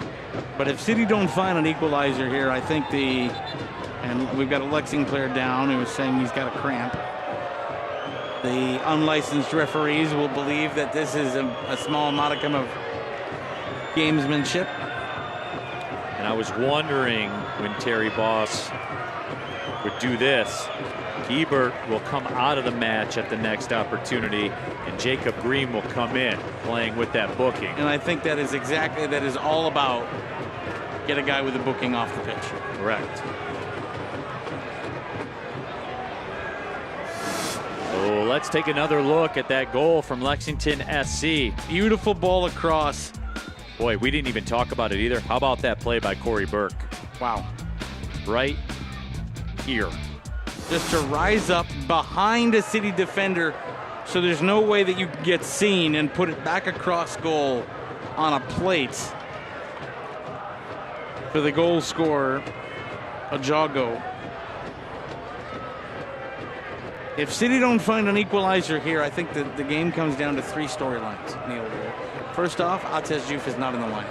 But if City don't find an equalizer here, I think and we've got a Lexington player down who is saying he's got a cramp. The unlicensed referees will believe that this is a small modicum of gamesmanship. And I was wondering when Terry Boss would do this. Ebert will come out of the match at the next opportunity, and Jacob Green will come in playing with that booking. And I think that is all about get a guy with a booking off the pitch. Correct. So let's take another look at that goal from Lexington SC. Beautiful ball across. Boy, we didn't even talk about it either. How about that play by Corey Burke? Wow. Right here. Just to rise up behind a City defender so there's no way that you can get seen and put it back across goal on a plate for the goal scorer, Jago. If City don't find an equalizer here, I think that the game comes down to 3 storylines, Neil. First off, Atez Diouf is not in the lineup.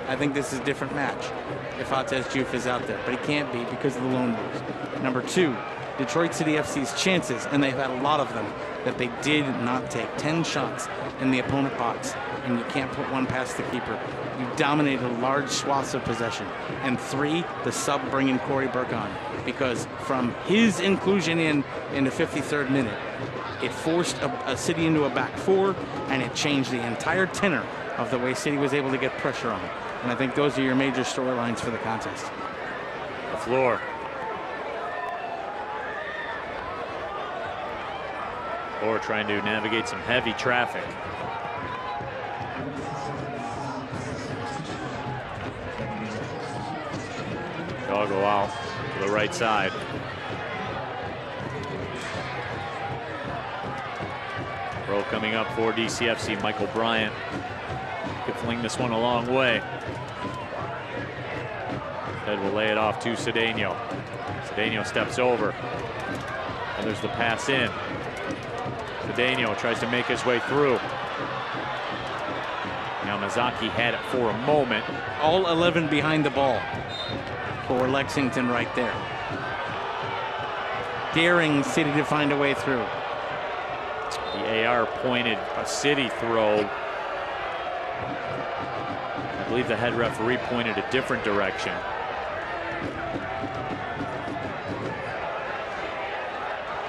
I think this is a different match if Atez Diouf is out there, but he can't be because of the loan rules. Number 2, Detroit City FC's chances, and they've had a lot of them, that they did not take. 10 shots in the opponent box, and you can't put one past the keeper. You dominated large swaths of possession. And 3, the sub bringing Corey Burke on, because from his inclusion in the 53rd minute, it forced a City into a back 4, and it changed the entire tenor of the way City was able to get pressure on. And I think those are your major storylines for the contest. The floor. Or trying to navigate some heavy traffic. Go out to the right side. Throw coming up for DCFC, Michael Bryant. Could fling this one a long way. Ted will lay it off to Cedeno. Cedeno steps over. And there's the pass in. Cedeno tries to make his way through. Yamazaki had it for a moment. All 11 behind the ball for Lexington right there. Daring City to find a way through. The AR pointed a City throw. I believe the head referee pointed a different direction.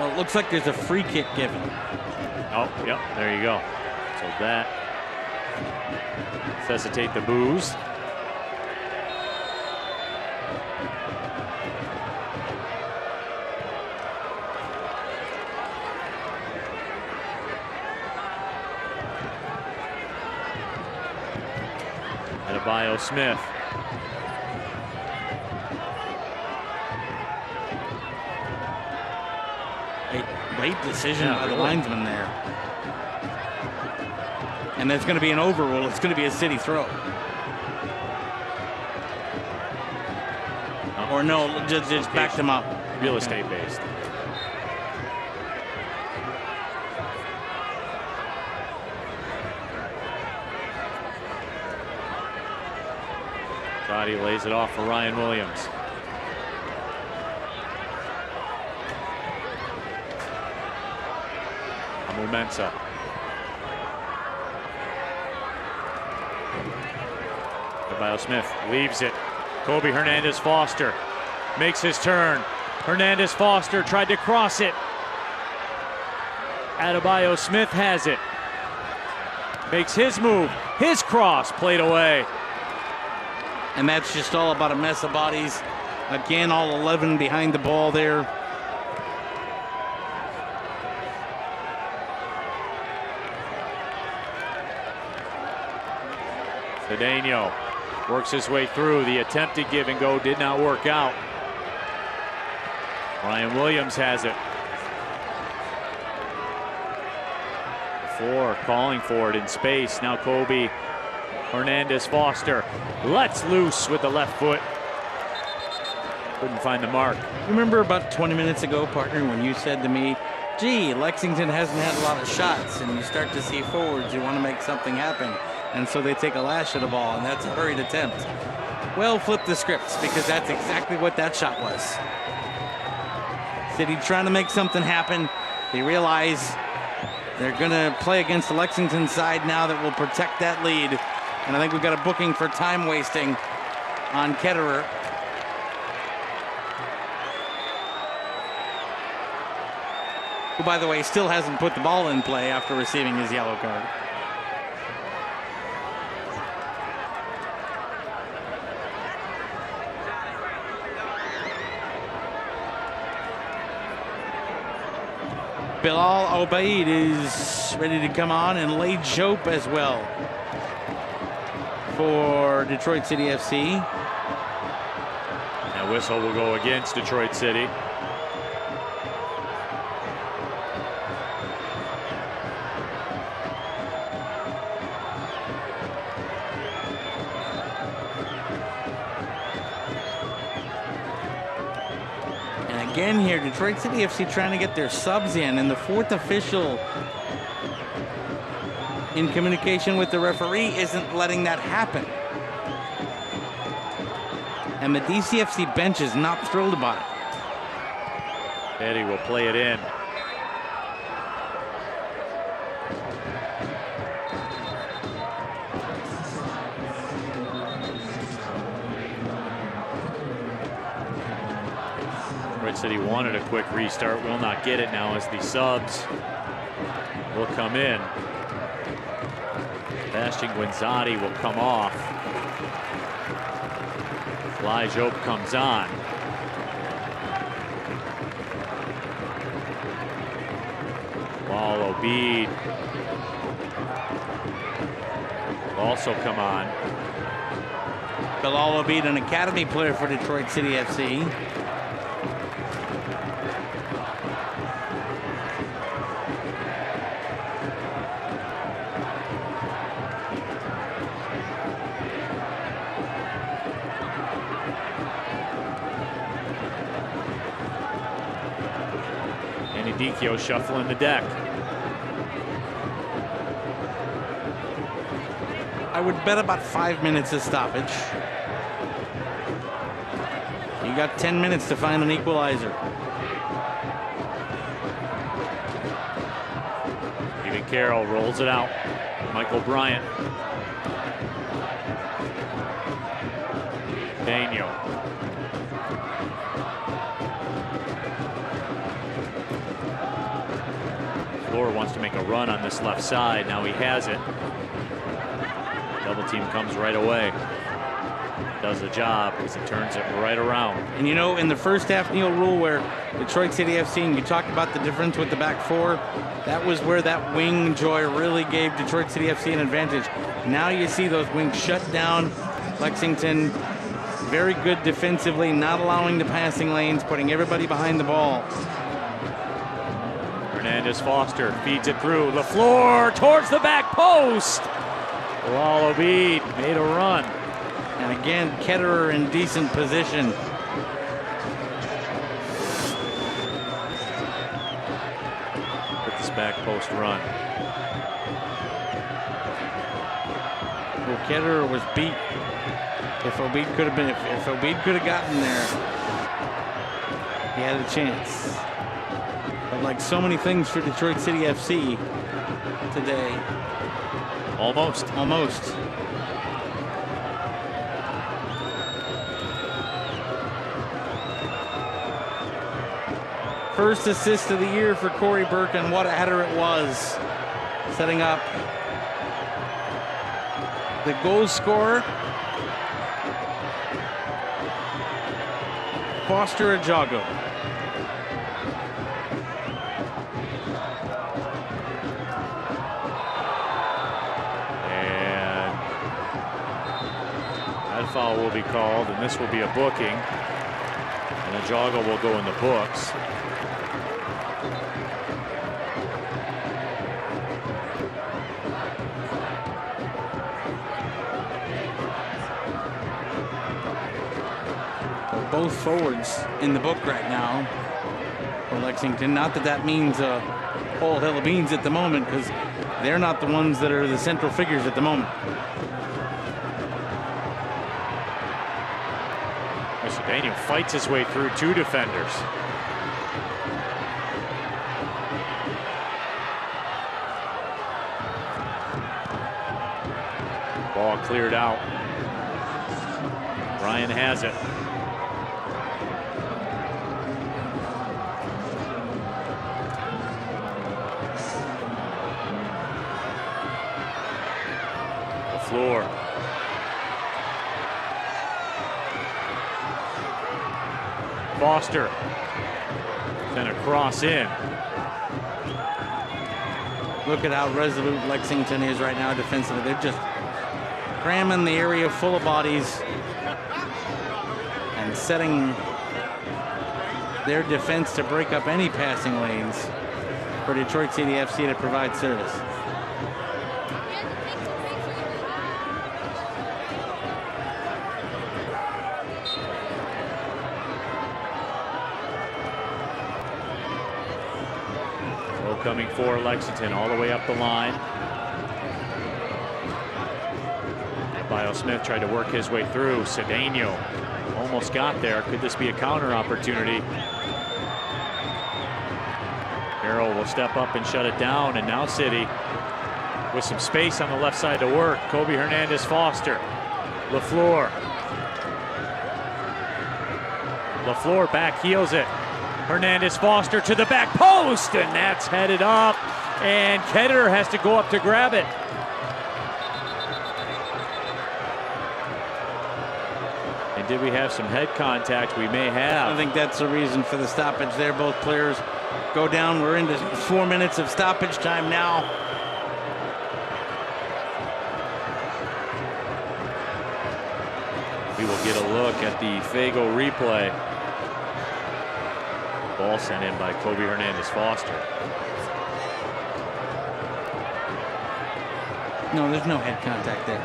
Well, it looks like there's a free kick given. Oh, yep, there you go. So that necessitate the boos. Adebayo Smith. Late decision by the linesman there. And there's going to be an overrule. It's going to be a city throw. Or no, just back them up. Real estate based. Gotti lays it off for Ryan Williams. Mensa. Adebayo Smith leaves it. Kobe Hernandez Foster makes his turn. Hernandez Foster tried to cross it. Adebayo Smith has it. Makes his move. His cross played away. And that's just all about a mess of bodies. Again, all 11 behind the ball there. Cedeno works his way through. The attempted give and go did not work out. Ryan Williams has it. Before calling for it in space. Now Kobe Hernandez Foster lets loose with the left foot. Couldn't find the mark. Remember about 20 minutes ago, partner, when you said to me, gee, Lexington hasn't had a lot of shots, and you start to see forwards, you want to make something happen. And so they take a lash at the ball, and that's a hurried attempt. Well, flip the scripts, because that's exactly what that shot was. City trying to make something happen. They realize they're going to play against the Lexington side now that will protect that lead. And I think we've got a booking for time wasting on Ketterer. Who, by the way, still hasn't put the ball in play after receiving his yellow card. Bilal Obaid is ready to come on, and Lay Jope as well for Detroit City FC. That whistle will go against Detroit City. Again here, Detroit City FC trying to get their subs in, and the fourth official in communication with the referee isn't letting that happen. And the DCFC bench is not thrilled about it. Eddie will play it in. City wanted a quick restart, will not get it now as the subs will come in. Sebastian Guinzotti will come off. Lay Jope comes on. Bilal Obaid will also come on. Bilal Obaid, an academy player for Detroit City FC. Dikio shuffling the deck. I would bet about 5 minutes of stoppage. You got 10 minutes to find an equalizer. Even Carroll rolls it out. Michael Bryant. Daniel. Floor wants to make a run on this left side. Now he has it. Double team comes right away. Does the job as he turns it right around. And you know, in the first half, Neil, rule where Detroit City FC, and you talked about the difference with the back four, that was where that wing joy really gave Detroit City FC an advantage. Now you see those wings shut down. Lexington, very good defensively, not allowing the passing lanes, putting everybody behind the ball. Hernandez Foster feeds it through. LaFleur towards the back post. Bilal Obeid made a run. And again, Ketterer in decent position. With this back post run. Well, Ketterer was beat. If Obeid could have been, if Obeid could have gotten there, he had a chance. But like so many things for Detroit City FC today. Almost. First assist of the year for Corey Burke, and what a header it was. Setting up the goal scorer, Foster Ajago. And that foul will be called, and this will be a booking. And Ajago will go in the books. Both forwards in the book right now for Lexington. Not that that means a whole hill of beans at the moment, because they're not the ones that are the central figures at the moment. Mr. Daniel fights his way through two defenders. Ball cleared out. Ryan has it. Floor. Foster. Then a cross in. Look at how resolute Lexington is right now defensively. They're just cramming the area full of bodies and setting their defense to break up any passing lanes for Detroit City FC to provide service. Coming for Lexington all the way up the line. Bio Smith tried to work his way through. Cedeno almost got there. Could this be a counter opportunity? Carroll will step up and shut it down, and now City with some space on the left side to work. Kobe Hernandez Foster. LaFleur. LaFleur back heels it. Hernandez Foster to the back post, and that's headed up, and Ketterer has to go up to grab it. And did we have some head contact? We may have. I think that's the reason for the stoppage there. Both players go down. We're into 4 minutes of stoppage time now. We will get a look at the Fago replay. Ball sent in by Kobe Hernandez Foster. No, there's no head contact there.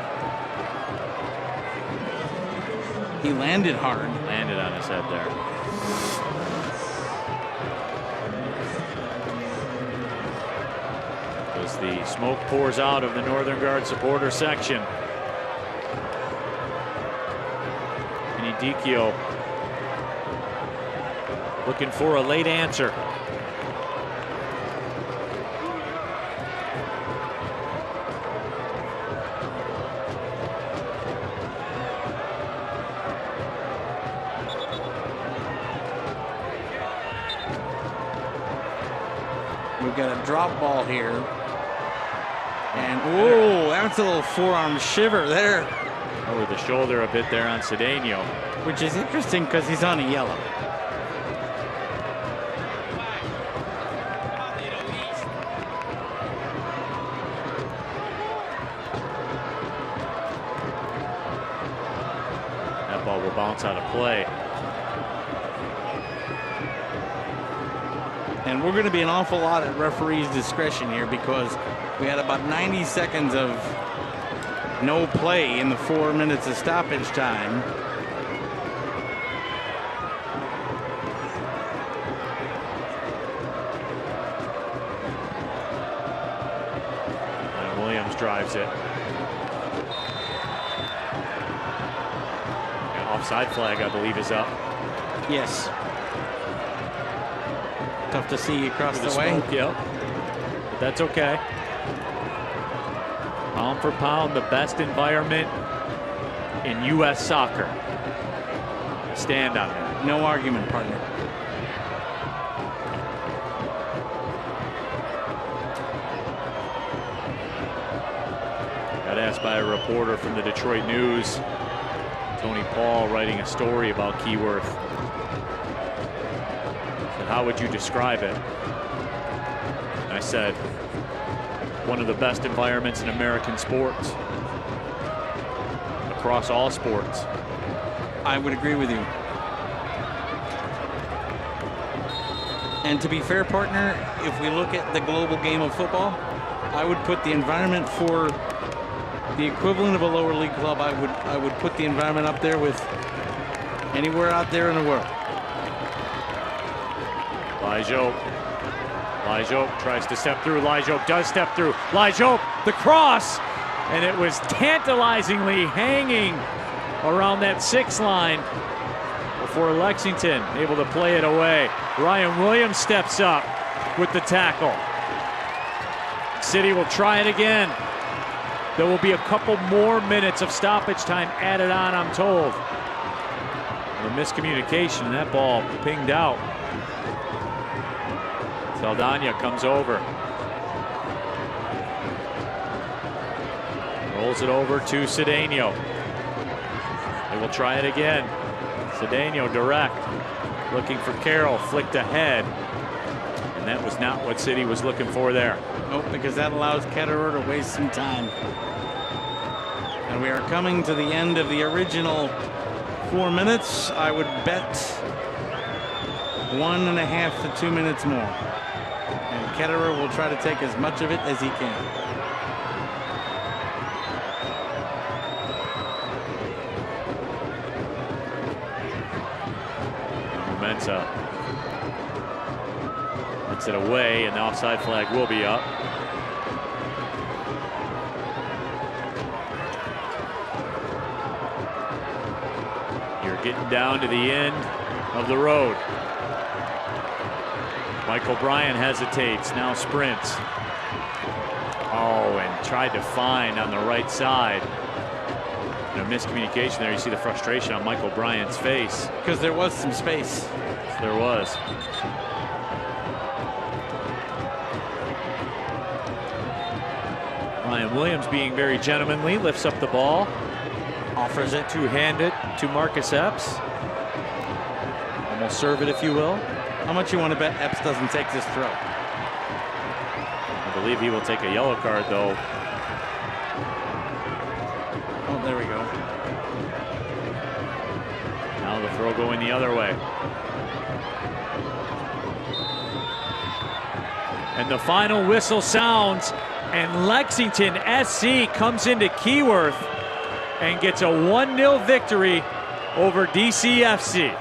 He landed hard. Landed on his head there. As the smoke pours out of the Northern Guard supporter section. Benedicchio looking for a late answer. We've got a drop ball here. And, oh, that's a little forearm shiver there. Over the shoulder a bit there on Cedeno. Which is interesting because he's on a yellow. That ball will bounce out of play. And we're going to be an awful lot at referee's discretion here because we had about 90 seconds of no play in the 4 minutes of stoppage time. And Williams drives it. An offside flag, I believe, is up. Yes. Tough to see across the way. Smoke, yep. But that's okay. Pound for pound, the best environment in U.S. soccer. Stand on it. No argument, partner. Got asked by a reporter from the Detroit News, Tony Paul, writing a story about Keyworth. Said, how would you describe it? And I said, one of the best environments in American sports, across all sports. I would agree with you. And to be fair, partner, if we look at the global game of football, I would put the environment for the equivalent of a lower league club. I would put the environment up there with anywhere out there in the world. Lijope tries to step through. Lijope does step through. Lijope, the cross, and it was tantalizingly hanging around that 6 line before Lexington able to play it away. Ryan Williams steps up with the tackle. City will try it again. There will be a couple more minutes of stoppage time added on, I'm told. A miscommunication, and that ball pinged out. Saldana comes over. Rolls it over to Cedeno. They will try it again. Cedeno direct. Looking for Carroll, flicked ahead. And that was not what City was looking for there. Nope, because that allows Ketterer to waste some time. And we are coming to the end of the original 4 minutes. I would bet 1.5 to 2 minutes more. And Ketterer will try to take as much of it as he can. Mensa puts it away, and the offside flag will be up. You're getting down to the end of the road. Michael Bryan hesitates, now sprints. Oh, and tried to find on the right side. A miscommunication there. You see the frustration on Michael Bryan's face. Because there was some space. There was. Ryan Williams being very gentlemanly, lifts up the ball. Offers it two-handed to Marcus Epps. Almost serve it, if you will. How much you want to bet Epps doesn't take this throw? I believe he will take a yellow card, though. Oh, there we go. Now the throw going the other way. And the final whistle sounds, and Lexington SC comes into Keyworth and gets a 1-0 victory over DCFC.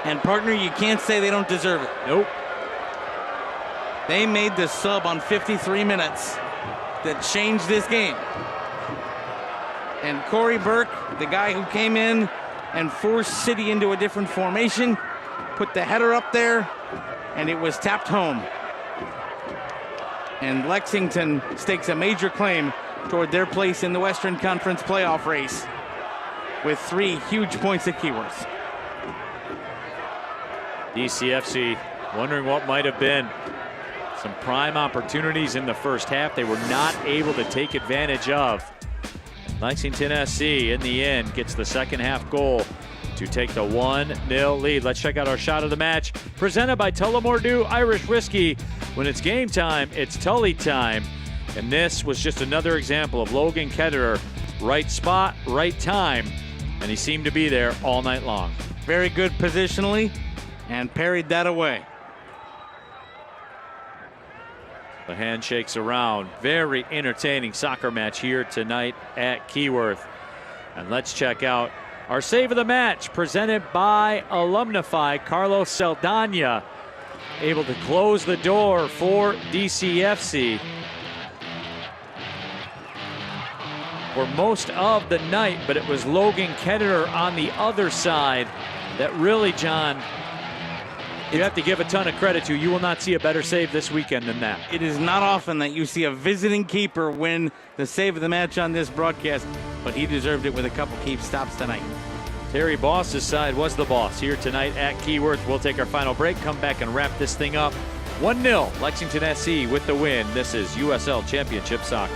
And partner, you can't say they don't deserve it. Nope. They made the sub on 53 minutes that changed this game. And Corey Burke, the guy who came in and forced City into a different formation, put the header up there, and it was tapped home. And Lexington stakes a major claim toward their place in the Western Conference playoff race with 3 huge points at Keyworth. DCFC wondering what might have been. Some prime opportunities in the first half they were not able to take advantage of. Lexington SC in the end gets the second half goal to take the 1-0 lead. Let's check out our shot of the match, presented by Tullamore Irish Whiskey. When it's game time, it's Tully time. And this was just another example of Logan Ketterer. Right spot, right time. And he seemed to be there all night long. Very good positionally and parried that away. The handshakes around. Very entertaining soccer match here tonight at Keyworth. And let's check out our save of the match, presented by Alumnify. Carlos Saldana able to close the door for DCFC. For most of the night, but it was Logan Ketterer on the other side that really, John, you have to give a ton of credit to. You will not see a better save this weekend than that. It is not often that you see a visiting keeper win the save of the match on this broadcast, but he deserved it with a couple key stops tonight. Terry Boss's side was the boss here tonight at Keyworth. We'll take our final break, come back and wrap this thing up. 1-0 Lexington SC with the win. This is USL Championship Soccer.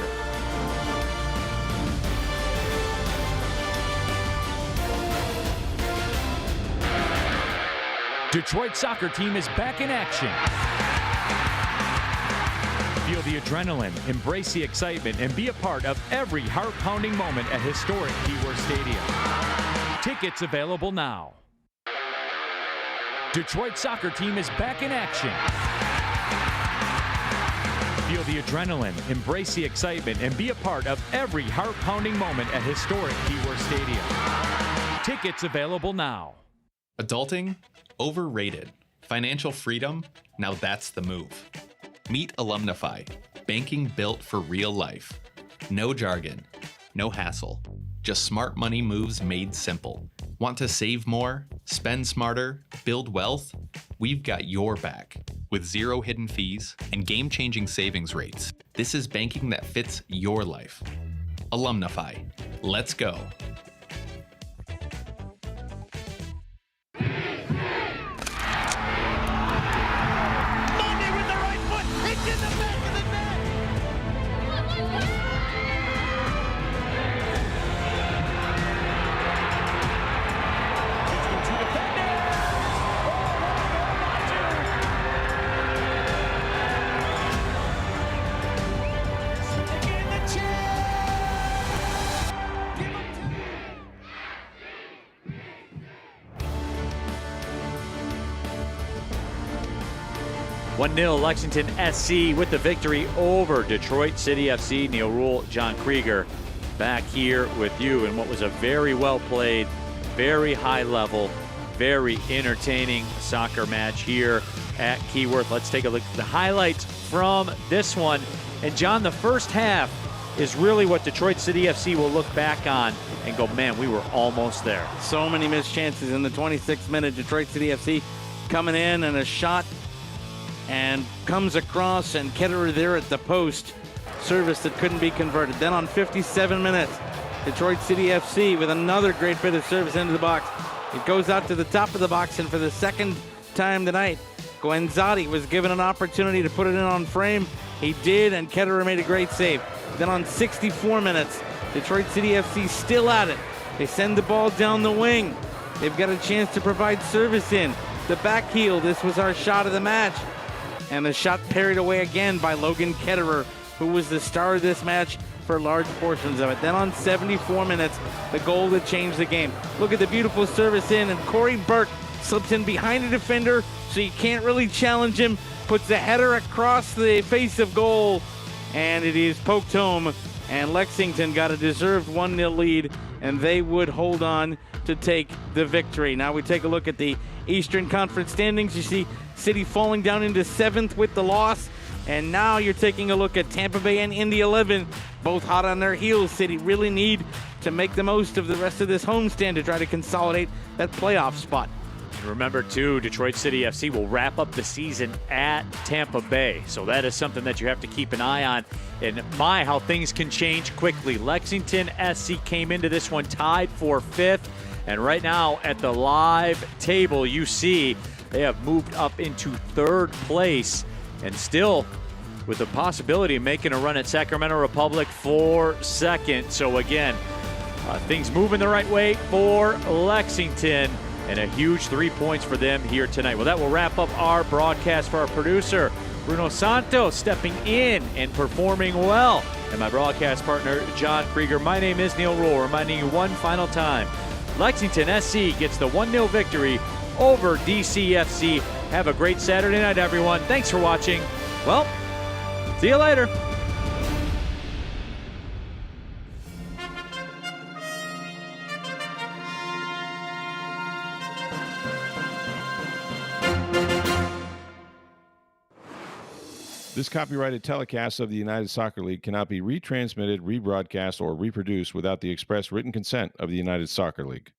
Detroit soccer team is back in action. Feel the adrenaline, embrace the excitement, and be a part of every heart-pounding moment at historic Keyworth Stadium. Tickets available now. Detroit soccer team is back in action. Feel the adrenaline, embrace the excitement, and be a part of every heart-pounding moment at historic Keyworth Stadium. Tickets available now. Adulting? Overrated. Financial freedom? Now that's the move. Meet Alumnify. Banking built for real life. No jargon. No hassle. Just smart money moves made simple. Want to save more? Spend smarter? Build wealth? We've got your back. With 0 hidden fees and game-changing savings rates. This is banking that fits your life. Alumnify. Let's go. One 1-0 Lexington SC with the victory over Detroit City FC. Neil Rule, John Krieger back here with you in what was a very well played, very high level, very entertaining soccer match here at Keyworth. Let's take a look at the highlights from this one. And John, the first half is really what Detroit City FC will look back on and go, man, we were almost there. So many missed chances in the 26th minute. Detroit City FC coming in and a shot and comes across, and Ketterer there at the post. Service that couldn't be converted. Then on 57 minutes, Detroit City FC with another great bit of service into the box. It goes out to the top of the box, and for the second time tonight, Guenzati was given an opportunity to put it in on frame. He did, and Ketterer made a great save. Then on 64 minutes, Detroit City FC still at it. They send the ball down the wing. They've got a chance to provide service in. The back heel, this was our shot of the match. And the shot parried away again by Logan Ketterer, who was the star of this match for large portions of it. Then on 74 minutes, the goal that changed the game. Look at the beautiful service in, and Corey Burke slips in behind a defender, so you can't really challenge him. Puts the header across the face of goal, and it is poked home. And Lexington got a deserved 1-0 lead, and they would hold on to take the victory. Now we take a look at the Eastern Conference standings. You see City falling down into 7th with the loss. And now you're taking a look at Tampa Bay and Indy 11, both hot on their heels. City really need to make the most of the rest of this homestand to try to consolidate that playoff spot. And remember, too, Detroit City FC will wrap up the season at Tampa Bay. So that is something that you have to keep an eye on. And my, how things can change quickly. Lexington SC came into this one tied for 5th. And right now at the live table, you see they have moved up into 3rd place. and still with the possibility of making a run at Sacramento Republic for second. So again, things moving the right way for Lexington, and a huge 3 points for them here tonight. Well, that will wrap up our broadcast. For our producer, Bruno Santos, stepping in and performing well, and my broadcast partner, John Krieger. My name is Neil Rule, reminding you one final time, Lexington SC gets the 1-0 victory over DCFC. Have a great Saturday night, everyone. Thanks for watching. Well, see you later. This copyrighted telecast of the United Soccer League cannot be retransmitted, rebroadcast, or reproduced without the express written consent of the United Soccer League.